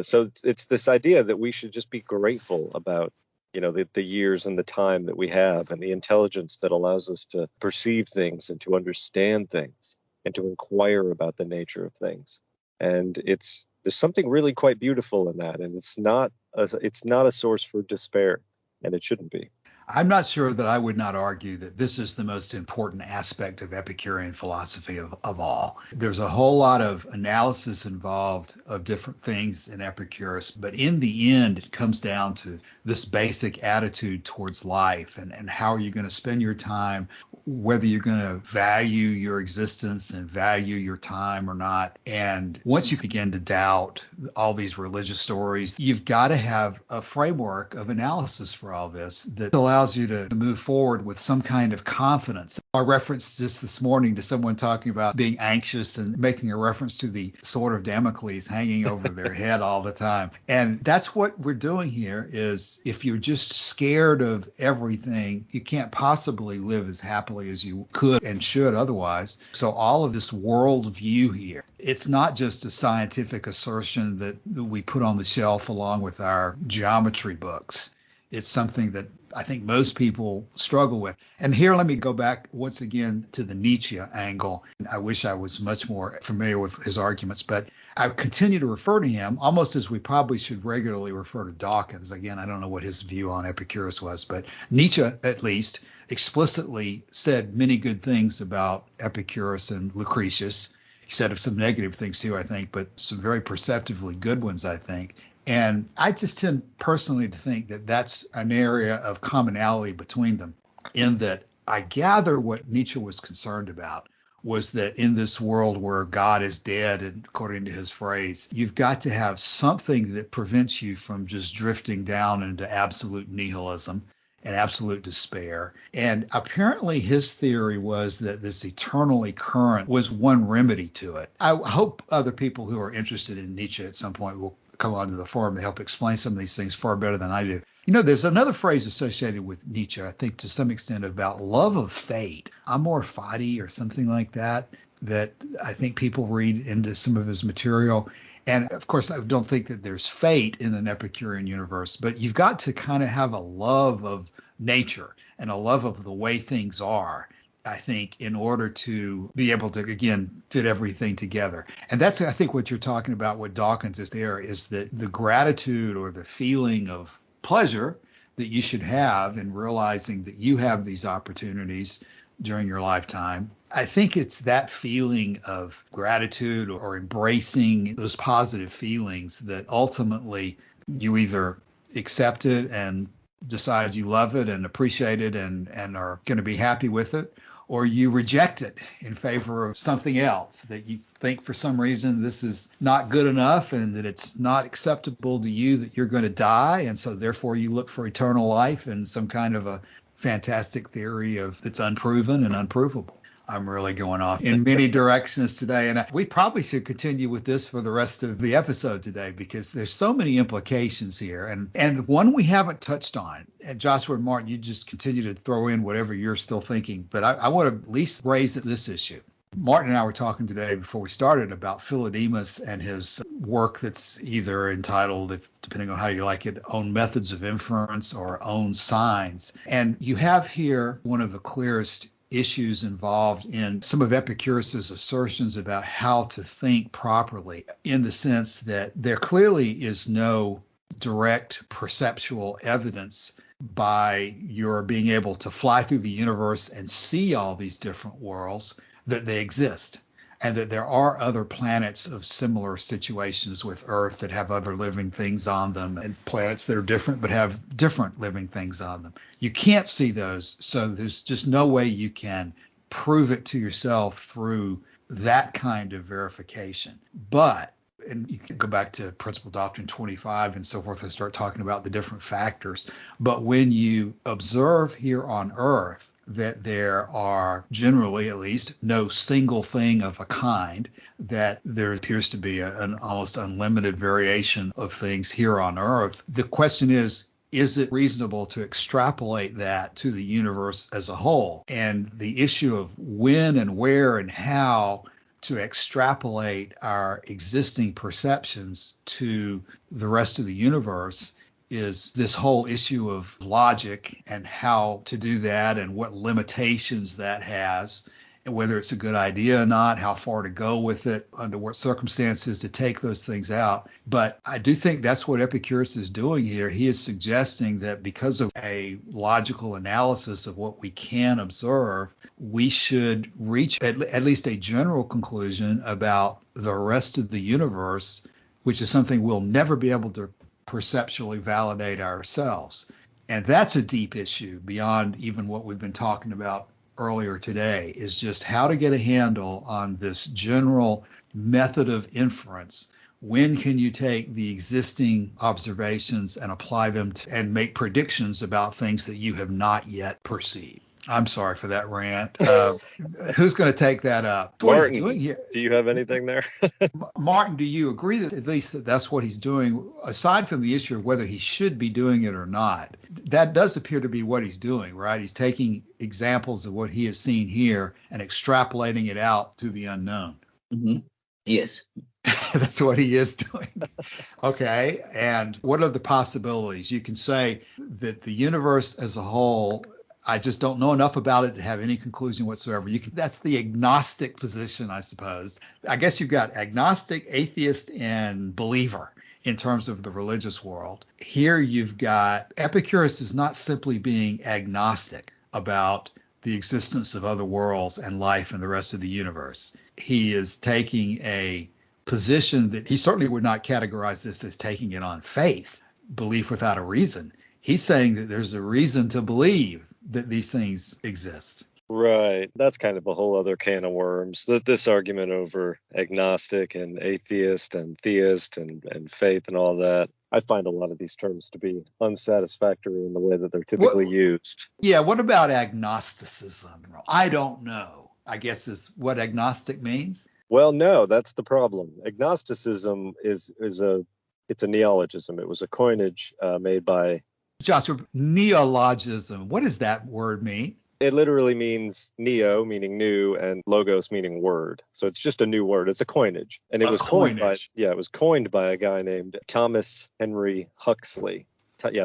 So it's this idea that we should just be grateful about, the years and the time that we have and the intelligence that allows us to perceive things and to understand things and to inquire about the nature of things. And there's something really quite beautiful in that. And it's not a source for despair, and it shouldn't be. I'm not sure that I would not argue that this is the most important aspect of Epicurean philosophy of all. There's a whole lot of analysis involved of different things in Epicurus, but in the end, it comes down to this basic attitude towards life and how are you going to spend your time, whether you're going to value your existence and value your time or not. And once you begin to doubt all these religious stories, you've got to have a framework of analysis for all this that allows you to move forward with some kind of confidence. I referenced just this morning to someone talking about being anxious and making a reference to the sword of Damocles hanging over their head all the time. And that's what we're doing here is if you're just scared of everything, you can't possibly live as happily as you could and should otherwise. So all of this worldview here, it's not just a scientific assertion that we put on the shelf along with our geometry books. It's something that I think most people struggle with. And here, let me go back once again to the Nietzsche angle. I wish I was much more familiar with his arguments, but I continue to refer to him almost as we probably should regularly refer to Dawkins. Again, I don't know what his view on Epicurus was, but Nietzsche, at least, explicitly said many good things about Epicurus and Lucretius. He said some negative things too, I think, but some very perceptively good ones, I think. And I just tend personally to think that that's an area of commonality between them, in that I gather what Nietzsche was concerned about was that in this world where God is dead, and according to his phrase, you've got to have something that prevents you from just drifting down into absolute nihilism and absolute despair. And apparently his theory was that this eternally current was one remedy to it. I hope other people who are interested in Nietzsche at some point will come onto the forum to help explain some of these things far better than I do. You know, there's another phrase associated with Nietzsche, I think to some extent, about love of fate, amor fati or something like that, that I think people read into some of his material. And of course, I don't think that there's fate in an Epicurean universe, but you've got to kind of have a love of nature and a love of the way things are, I think, in order to be able to, again, fit everything together. And that's, I think, what you're talking about, what Dawkins is there, is that the gratitude or the feeling of pleasure that you should have in realizing that you have these opportunities during your lifetime. I think it's that feeling of gratitude or embracing those positive feelings that ultimately you either accept it and decide you love it and appreciate it and are going to be happy with it, or you reject it in favor of something else that you think for some reason this is not good enough and that it's not acceptable to you, that you're going to die. And so therefore you look for eternal life and some kind of a fantastic theory of that's unproven and unprovable. I'm really going off in many directions today. And we probably should continue with this for the rest of the episode today because there's so many implications here. And one we haven't touched on, and Joshua and Martin, you just continue to throw in whatever you're still thinking. But I want to at least raise this issue. Martin and I were talking today before we started about Philodemus and his work that's either entitled, depending on how you like it, On Methods of Inference or On Signs. And you have here one of the clearest issues involved in some of Epicurus's assertions about how to think properly, in the sense that there clearly is no direct perceptual evidence by your being able to fly through the universe and see all these different worlds that they exist, and that there are other planets of similar situations with Earth that have other living things on them, and planets that are different but have different living things on them. You can't see those, so there's just no way you can prove it to yourself through that kind of verification. But, and you can go back to Principal Doctrine 25 and so forth and start talking about the different factors. But when you observe here on Earth that there are generally, at least, no single thing of a kind, that there appears to be an almost unlimited variation of things here on Earth, the question is it reasonable to extrapolate that to the universe as a whole? And the issue of when and where and how to extrapolate our existing perceptions to the rest of the universe is this whole issue of logic and how to do that and what limitations that has. and whether it's a good idea or not, how far to go with it, under what circumstances to take those things out. But I do think that's what Epicurus is doing here. He is suggesting that because of a logical analysis of what we can observe, we should reach at least a general conclusion about the rest of the universe, which is something we'll never be able to perceptually validate ourselves. And that's a deep issue beyond even what we've been talking about earlier today, is just how to get a handle on this general method of inference. When can you take the existing observations and apply them and make predictions about things that you have not yet perceived? I'm sorry for that rant. Who's going to take that up? Martin, doing here. Do you have anything there? Martin, do you agree that at least that's what he's doing, aside from the issue of whether he should be doing it or not? That does appear to be what he's doing, right? He's taking examples of what he has seen here and extrapolating it out to the unknown. Mm-hmm. Yes. That's what he is doing. Okay. And what are the possibilities? You can say that the universe as a whole, I just don't know enough about it to have any conclusion whatsoever. That's the agnostic position, I suppose. I guess you've got agnostic, atheist, and believer in terms of the religious world. Here you've got Epicurus is not simply being agnostic about the existence of other worlds and life and the rest of the universe. He is taking a position that he certainly would not categorize this as taking it on faith, belief without a reason. He's saying that there's a reason to believe that these things exist. Right. That's kind of a whole other can of worms. This argument over agnostic and atheist and theist and faith and all that, I find a lot of these terms to be unsatisfactory in the way that they're typically used. Yeah, what about agnosticism? I don't know, I guess is what agnostic means. Well, no, that's the problem. Agnosticism is a neologism. It was a coinage made by Joshua. Neologism, what does that word mean? It literally means neo, meaning new, and logos, meaning word. So it's just a new word. It's a coinage. And it was coined by a guy named Thomas Henry Huxley.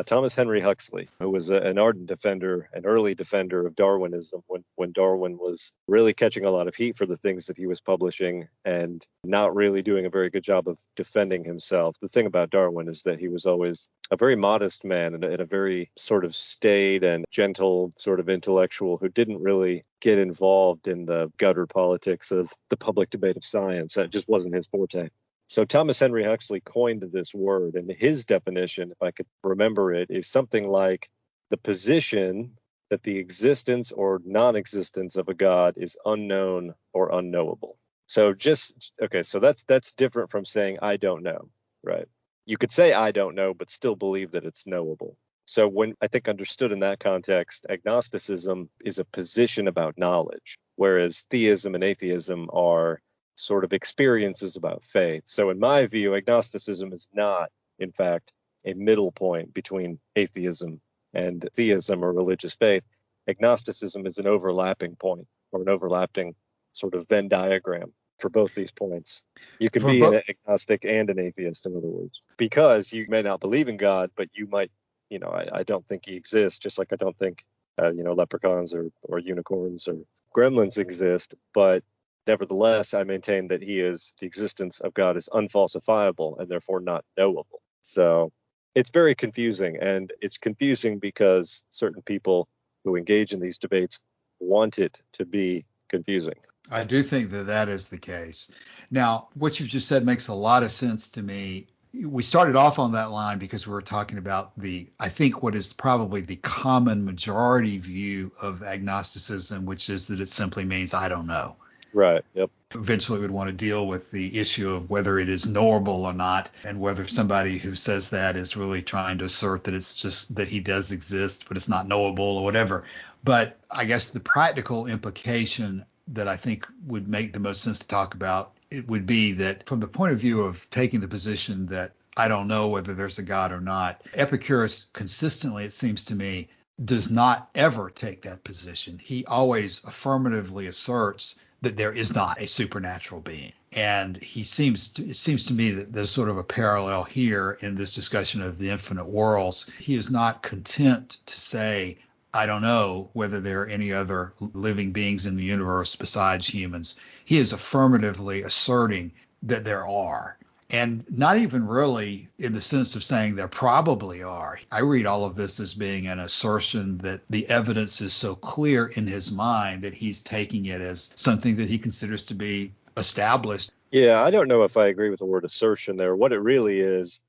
Thomas Henry Huxley, who was an ardent defender, an early defender of Darwinism when Darwin was really catching a lot of heat for the things that he was publishing and not really doing a very good job of defending himself. The thing about Darwin is that he was always a very modest man and a very sort of staid and gentle sort of intellectual who didn't really get involved in the gutter politics of the public debate of science. That just wasn't his forte. So Thomas Henry Huxley coined this word, and his definition, if I could remember it, is something like the position that the existence or non-existence of a God is unknown or unknowable. So that's different from saying I don't know, right? You could say I don't know, but still believe that it's knowable. So when I think understood in that context, agnosticism is a position about knowledge, whereas theism and atheism are sort of experiences about faith. So in my view, agnosticism is not, in fact, a middle point between atheism and theism or religious faith. Agnosticism is an overlapping point or an overlapping sort of Venn diagram for both these points. You can be an agnostic and an atheist, in other words, because you may not believe in God, but you might, I don't think he exists, just like I don't think, leprechauns or unicorns or gremlins exist, but nevertheless, I maintain that the existence of God is unfalsifiable and therefore not knowable. So it's very confusing, and it's confusing because certain people who engage in these debates want it to be confusing. I do think that is the case. Now, what you've just said makes a lot of sense to me. We started off on that line because we were talking about I think what is probably the common majority view of agnosticism, which is that it simply means I don't know. Right. Yep. Eventually we'd want to deal with the issue of whether it is knowable or not, and whether somebody who says that is really trying to assert that it's just that he does exist, but it's not knowable or whatever. But I guess the practical implication that I think would make the most sense to talk about, it would be that from the point of view of taking the position that I don't know whether there's a God or not, Epicurus consistently, it seems to me, does not ever take that position. He always affirmatively asserts that there is not a supernatural being. And it seems to me that there's sort of a parallel here in this discussion of the infinite worlds. He is not content to say, I don't know whether there are any other living beings in the universe besides humans. He is affirmatively asserting that there are. And not even really in the sense of saying there probably are. I read all of this as being an assertion that the evidence is so clear in his mind that he's taking it as something that he considers to be established. Yeah, I don't know if I agree with the word assertion there. What it really is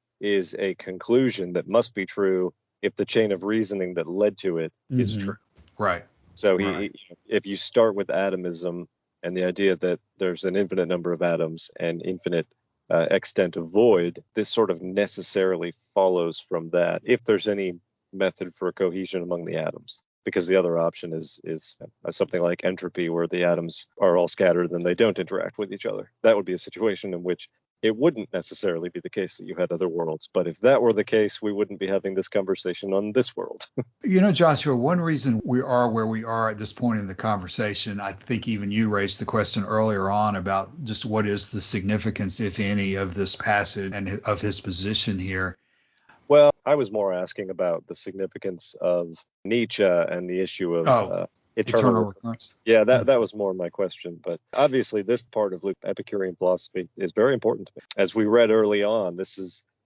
a conclusion that must be true if the chain of reasoning that led to it is true. Right. So Right. if you start with atomism and the idea that there's an infinite number of atoms and infinite extent of void, this sort of necessarily follows from that, if there's any method for cohesion among the atoms. Because the other option is something like entropy, where the atoms are all scattered and they don't interact with each other. That would be a situation in which it wouldn't necessarily be the case that you had other worlds. But if that were the case, we wouldn't be having this conversation on this world. You know, Joshua, one reason we are where we are at this point in the conversation, I think even you raised the question earlier on about just what is the significance, if any, of this passage and of his position here. Well, I was more asking about the significance of Nietzsche and the issue of eternal recurrence. Yeah, that was more my question. But obviously, this part of Epicurean philosophy is very important to me. As we read early on,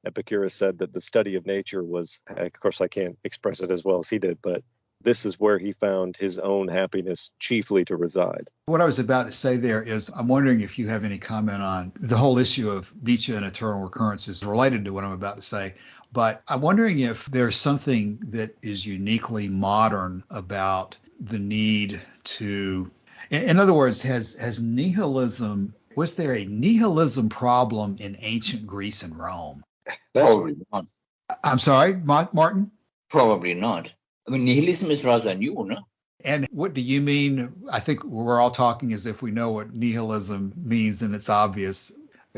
Epicurus said that the study of nature was, of course, I can't express it as well as he did, but this is where he found his own happiness chiefly to reside. What I was about to say there is, I'm wondering if you have any comment on the whole issue of Nietzsche and eternal recurrence is related to what I'm about to say. But I'm wondering if there's something that is uniquely modern about the need to, in other words, was there a nihilism problem in ancient Greece and Rome? Probably not. I'm sorry, Martin? Probably not. I mean, nihilism is rather new, no? And what do you mean? I think we're all talking as if we know what nihilism means, and it's obvious.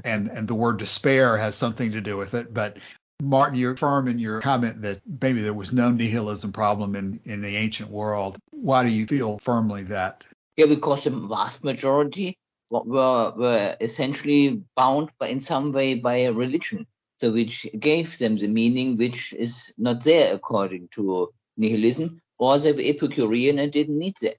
And the word despair has something to do with it. But Martin, you're firm in your comment that maybe there was no nihilism problem in the ancient world. Why do you feel firmly that? Yeah, because the vast majority were essentially bound in some way by a religion, so which gave them the meaning which is not there according to nihilism, or they were Epicurean and didn't need that.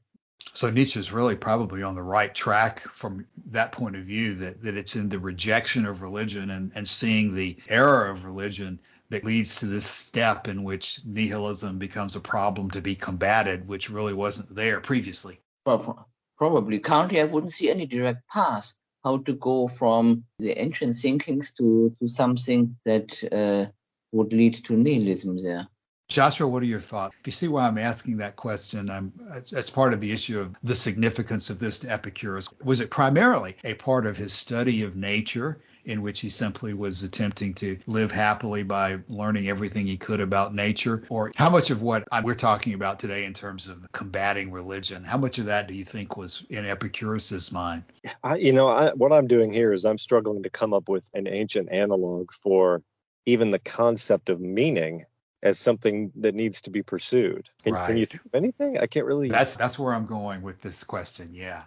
So Nietzsche's really probably on the right track from that point of view, that it's in the rejection of religion and seeing the error of religion that leads to this step in which nihilism becomes a problem to be combated, which really wasn't there previously. Well, probably. Currently, I wouldn't see any direct path how to go from the ancient thinkings to something that would lead to nihilism there. Joshua, what are your thoughts? If you see why I'm asking that question, as part of the issue of the significance of this to Epicurus. Was it primarily a part of his study of nature, in which he simply was attempting to live happily by learning everything he could about nature? Or how much of what we're talking about today in terms of combating religion, how much of that do you think was in Epicurus's mind? What I'm doing here is I'm struggling to come up with an ancient analog for even the concept of meaning as something that needs to be pursued. Can you think of anything? I can't really. That's where I'm going with this question. Yeah.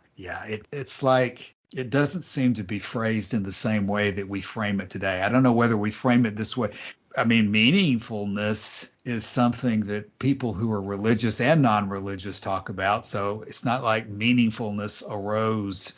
It's like it doesn't seem to be phrased in the same way that we frame it today. I don't know whether we frame it this way. I mean, meaningfulness is something that people who are religious and non-religious talk about. So it's not like meaningfulness arose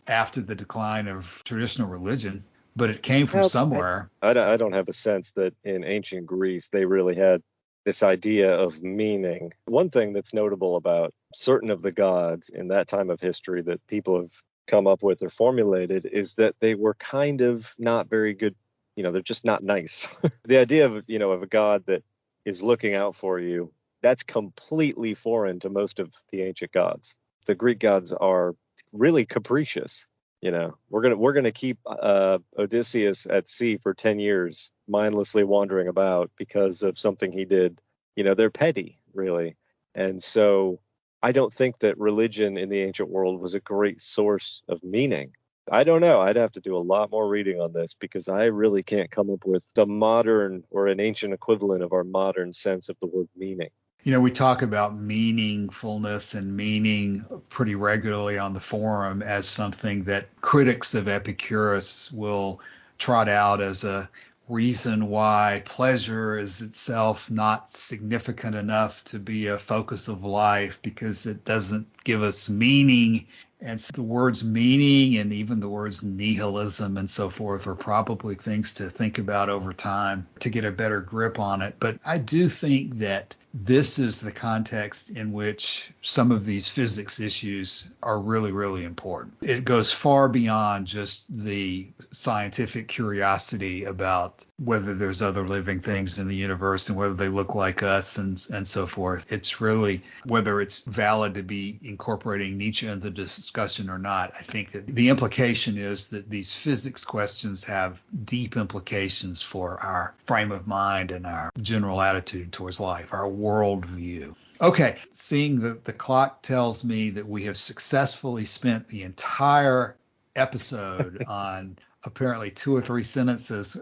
after the decline of traditional religion. But it came from somewhere. I don't have a sense that in ancient Greece they really had this idea of meaning. One thing that's notable about certain of the gods in that time of history that people have come up with or formulated is that they were kind of not very good. They're just not nice. The idea of a god that is looking out for you, that's completely foreign to most of the ancient gods. The Greek gods are really capricious. We're gonna keep Odysseus at sea for 10 years, mindlessly wandering about because of something he did. They're petty, really. And so I don't think that religion in the ancient world was a great source of meaning. I don't know. I'd have to do a lot more reading on this because I really can't come up with the modern or an ancient equivalent of our modern sense of the word meaning. We talk about meaningfulness and meaning pretty regularly on the forum as something that critics of Epicurus will trot out as a reason why pleasure is itself not significant enough to be a focus of life because it doesn't give us meaning. And so the words meaning and even the words nihilism and so forth are probably things to think about over time to get a better grip on it. But I do think that this is the context in which some of these physics issues are really, really important. It goes far beyond just the scientific curiosity about whether there's other living things in the universe and whether they look like us and so forth. It's really whether it's valid to be incorporating Nietzsche into the discussion or not. I think that the implication is that these physics questions have deep implications for our frame of mind and our general attitude towards life, our worldview. Okay, seeing that the clock tells me that we have successfully spent the entire episode on apparently 2 or 3 sentences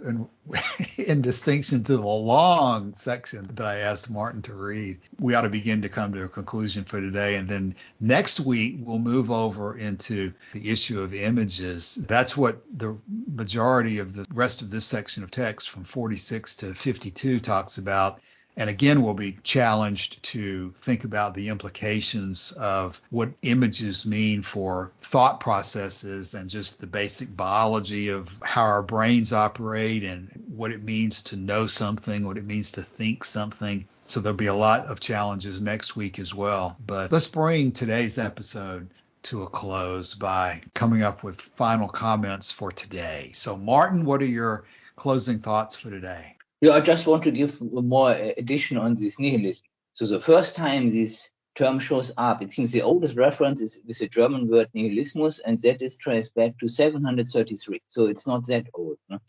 in distinction to the long section that I asked Martin to read. We ought to begin to come to a conclusion for today. And then next week, we'll move over into the issue of images. That's what the majority of the rest of this section of text from 46 to 52 talks about. And again, we'll be challenged to think about the implications of what images mean for thought processes and just the basic biology of how our brains operate and what it means to know something, what it means to think something. So there'll be a lot of challenges next week as well. But let's bring today's episode to a close by coming up with final comments for today. So Martin, what are your closing thoughts for today? Yeah, I just want to give more addition on this nihilism. So the first time this term shows up, it seems the oldest reference is with the German word nihilismus, and that is traced back to 733. So it's not that old. No?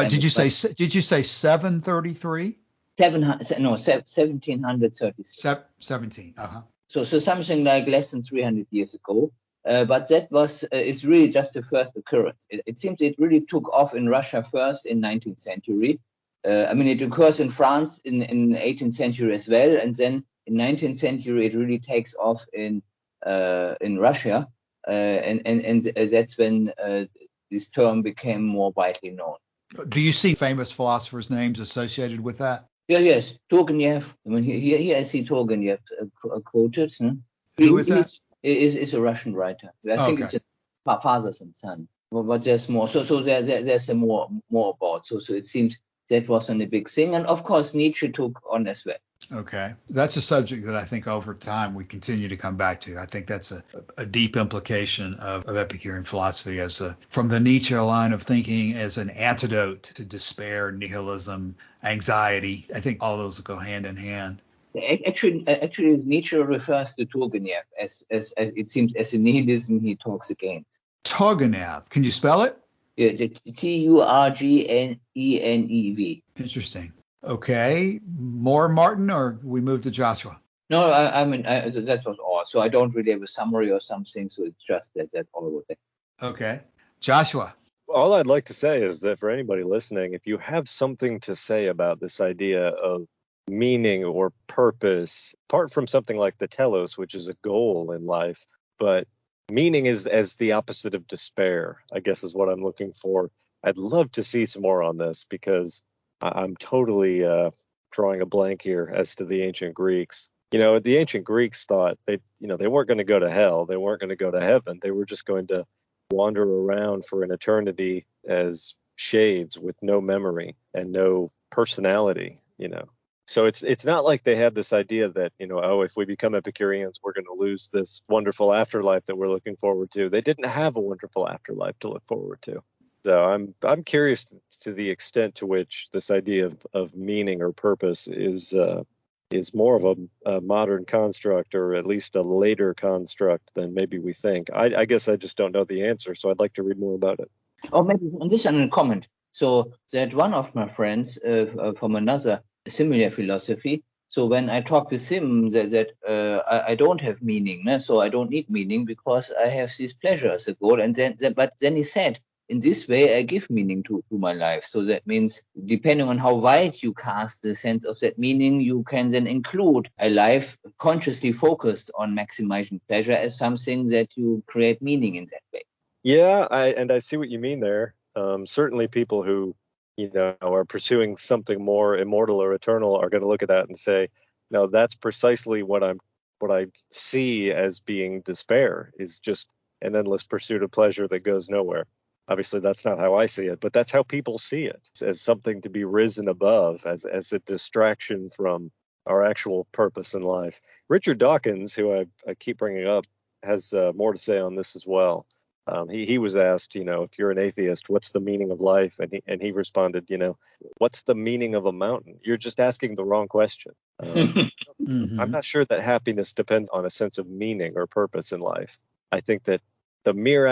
Did you say 733? 1733. 17. So something like less than 300 years ago. But that was is really just the first occurrence. It seems it really took off in Russia first in 19th century. It occurs in France in 18th century as well, and then in 19th century it really takes off in Russia, and that's when this term became more widely known. Do you see famous philosophers' names associated with that? Yes, Turgenev. Here I see Turgenev quoted. Who is that? Is a Russian writer. I think it's Fathers and Son. But there's more. So there's more about. So it seems that wasn't a big thing. And of course, Nietzsche took on as well. Okay. That's a subject that I think over time we continue to come back to. I think that's a deep implication of Epicurean philosophy from the Nietzsche line of thinking as an antidote to despair, nihilism, anxiety. I think all those go hand in hand. Actually, Nietzsche refers to Turgenev as it seems as a nihilism he talks against. Turgenev. Can you spell it? Yeah, Turgenev. Interesting. Okay. More Martin, or we move to Joshua? No, that was all. So I don't really have a summary or something. So it's just that all of it. Okay. Joshua. All I'd like to say is that for anybody listening, if you have something to say about this idea of meaning or purpose, apart from something like the telos, which is a goal in life, but meaning is as the opposite of despair, I guess is what I'm looking for. I'd love to see some more on this because I'm totally drawing a blank here as to the ancient Greeks. The ancient Greeks thought they weren't going to go to hell. They weren't going to go to heaven. They were just going to wander around for an eternity as shades with no memory and no personality, So it's not like they had this idea that, if we become Epicureans, we're going to lose this wonderful afterlife that we're looking forward to. They didn't have a wonderful afterlife to look forward to. So I'm curious to the extent to which this idea of meaning or purpose is more of a modern construct, or at least a later construct than maybe we think. I guess I just don't know the answer, so I'd like to read more about it. Or maybe on this one, a comment. So that one of my friends from another similar philosophy. So when I talk with him that I don't have meaning, so I don't need meaning because I have this pleasure as a goal. And but then he said, in this way, I give meaning to my life. So that means depending on how wide you cast the sense of that meaning, you can then include a life consciously focused on maximizing pleasure as something that you create meaning in that way. Yeah, I see what you mean there. Certainly people who are pursuing something more immortal or eternal are going to look at that and say, no, that's precisely what I see as being despair, is just an endless pursuit of pleasure that goes nowhere. Obviously, that's not how I see it, but that's how people see it, as something to be risen above, as a distraction from our actual purpose in life. Richard Dawkins, who I keep bringing up, has more to say on this as well. He was asked, if you're an atheist, what's the meaning of life? And he responded, what's the meaning of a mountain? You're just asking the wrong question. I'm not sure that happiness depends on a sense of meaning or purpose in life. I think that the mere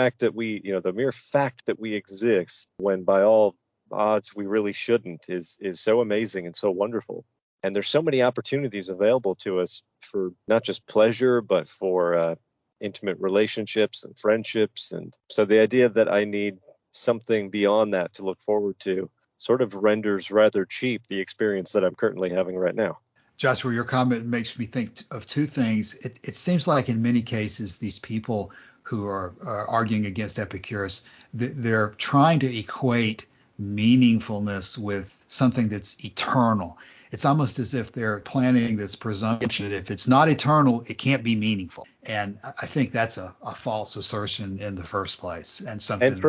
fact that we exist, when by all odds we really shouldn't, is so amazing and so wonderful. And there's so many opportunities available to us for not just pleasure, but for intimate relationships and friendships. And so the idea that I need something beyond that to look forward to sort of renders rather cheap the experience that I'm currently having right now. Joshua, your comment makes me think of two things. It seems like in many cases, these people who are arguing against Epicurus, they're trying to equate meaningfulness with something that's eternal. It's almost as if they're planting this presumption that if it's not eternal, it can't be meaningful. And I think that's a false assertion in the first place, and something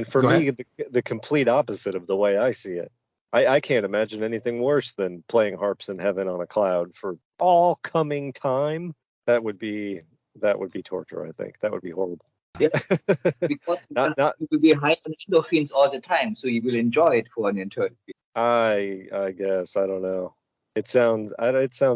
for me, the complete opposite of the way I see it. I can't imagine anything worse than playing harps in heaven on a cloud for all coming time. That would be torture, I think. That would be horrible. Yeah, because you will be high on endorphins all the time, so you will enjoy it for an eternity. I guess, I don't know. It sounds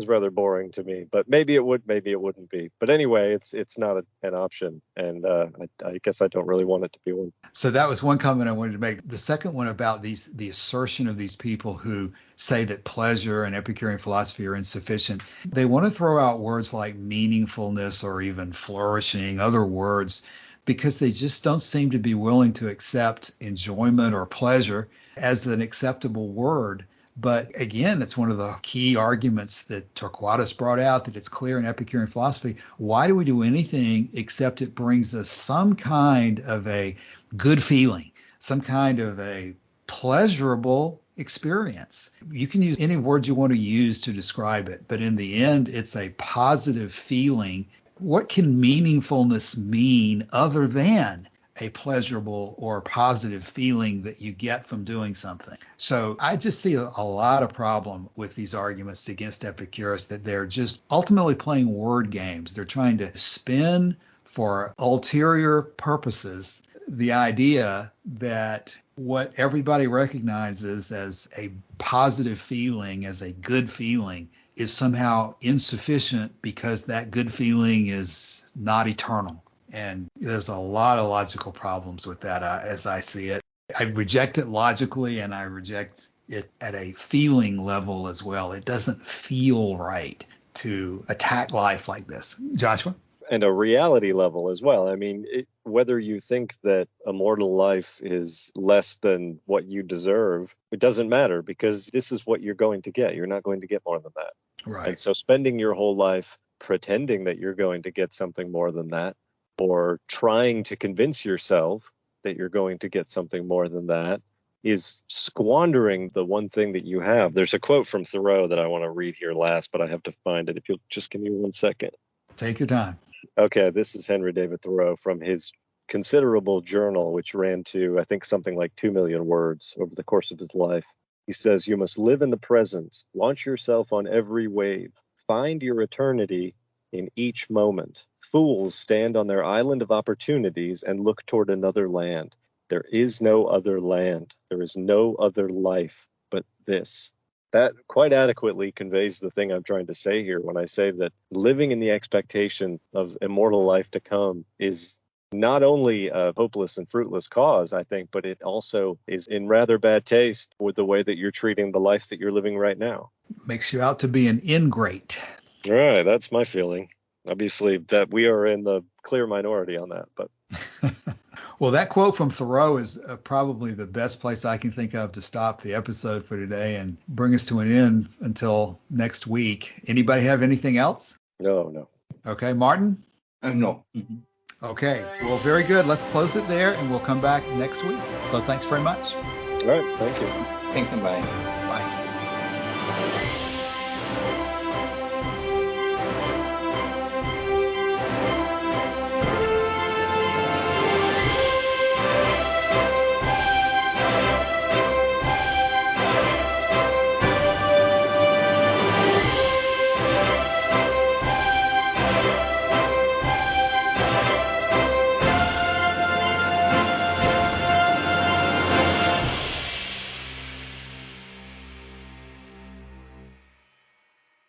rather boring to me, but maybe it would, maybe it wouldn't be. But anyway, it's not an option, and I guess I don't really want it to be one. So that was one comment I wanted to make. The second one about the assertion of these people who say that pleasure and Epicurean philosophy are insufficient. They want to throw out words like meaningfulness or even flourishing, other words, because they just don't seem to be willing to accept enjoyment or pleasure as an acceptable word. But again, it's one of the key arguments that Torquatus brought out, that it's clear in Epicurean philosophy. Why do we do anything except it brings us some kind of a good feeling, some kind of a pleasurable experience? You can use any word you want to use to describe it, but in the end, it's a positive feeling. What can meaningfulness mean other than a pleasurable or positive feeling that you get from doing something? So I just see a lot of problem with these arguments against Epicurus, that they're just ultimately playing word games. They're trying to spin for ulterior purposes the idea that what everybody recognizes as a positive feeling, as a good feeling, is somehow insufficient because that good feeling is not eternal. And there's a lot of logical problems with that as I see it. I reject it logically, and I reject it at a feeling level as well. It doesn't feel right to attack life like this. Joshua? And a reality level as well. I mean, whether you think that a mortal life is less than what you deserve, it doesn't matter, because this is what you're going to get. You're not going to get more than that. Right. And so spending your whole life pretending that you're going to get something more than that, or trying to convince yourself that you're going to get something more than that, is squandering the one thing that you have. There's a quote from Thoreau that I want to read here last, but I have to find it. If you'll just give me 1 second. Take your time. Okay, this is Henry David Thoreau from his considerable journal, which ran to, I think, something like 2 million words over the course of his life. He says, "You must live in the present, launch yourself on every wave, find your eternity in each moment. Fools stand on their island of opportunities and look toward another land. There is no other land. There is no other life but this." That quite adequately conveys the thing I'm trying to say here when I say that living in the expectation of immortal life to come is not only a hopeless and fruitless cause, I think, but it also is in rather bad taste with the way that you're treating the life that you're living right now. Makes you out to be an ingrate. Right, that's my feeling. Obviously, that we are in the clear minority on that, but Well, that quote from Thoreau is probably the best place I can think of to stop the episode for today and bring us to an end until next week. Anybody have anything else? No. Okay, Martin? No. Mm-hmm. Okay, well, very good. Let's close it there, and we'll come back next week. So thanks very much. All right. Thank you. Thanks and bye. Bye.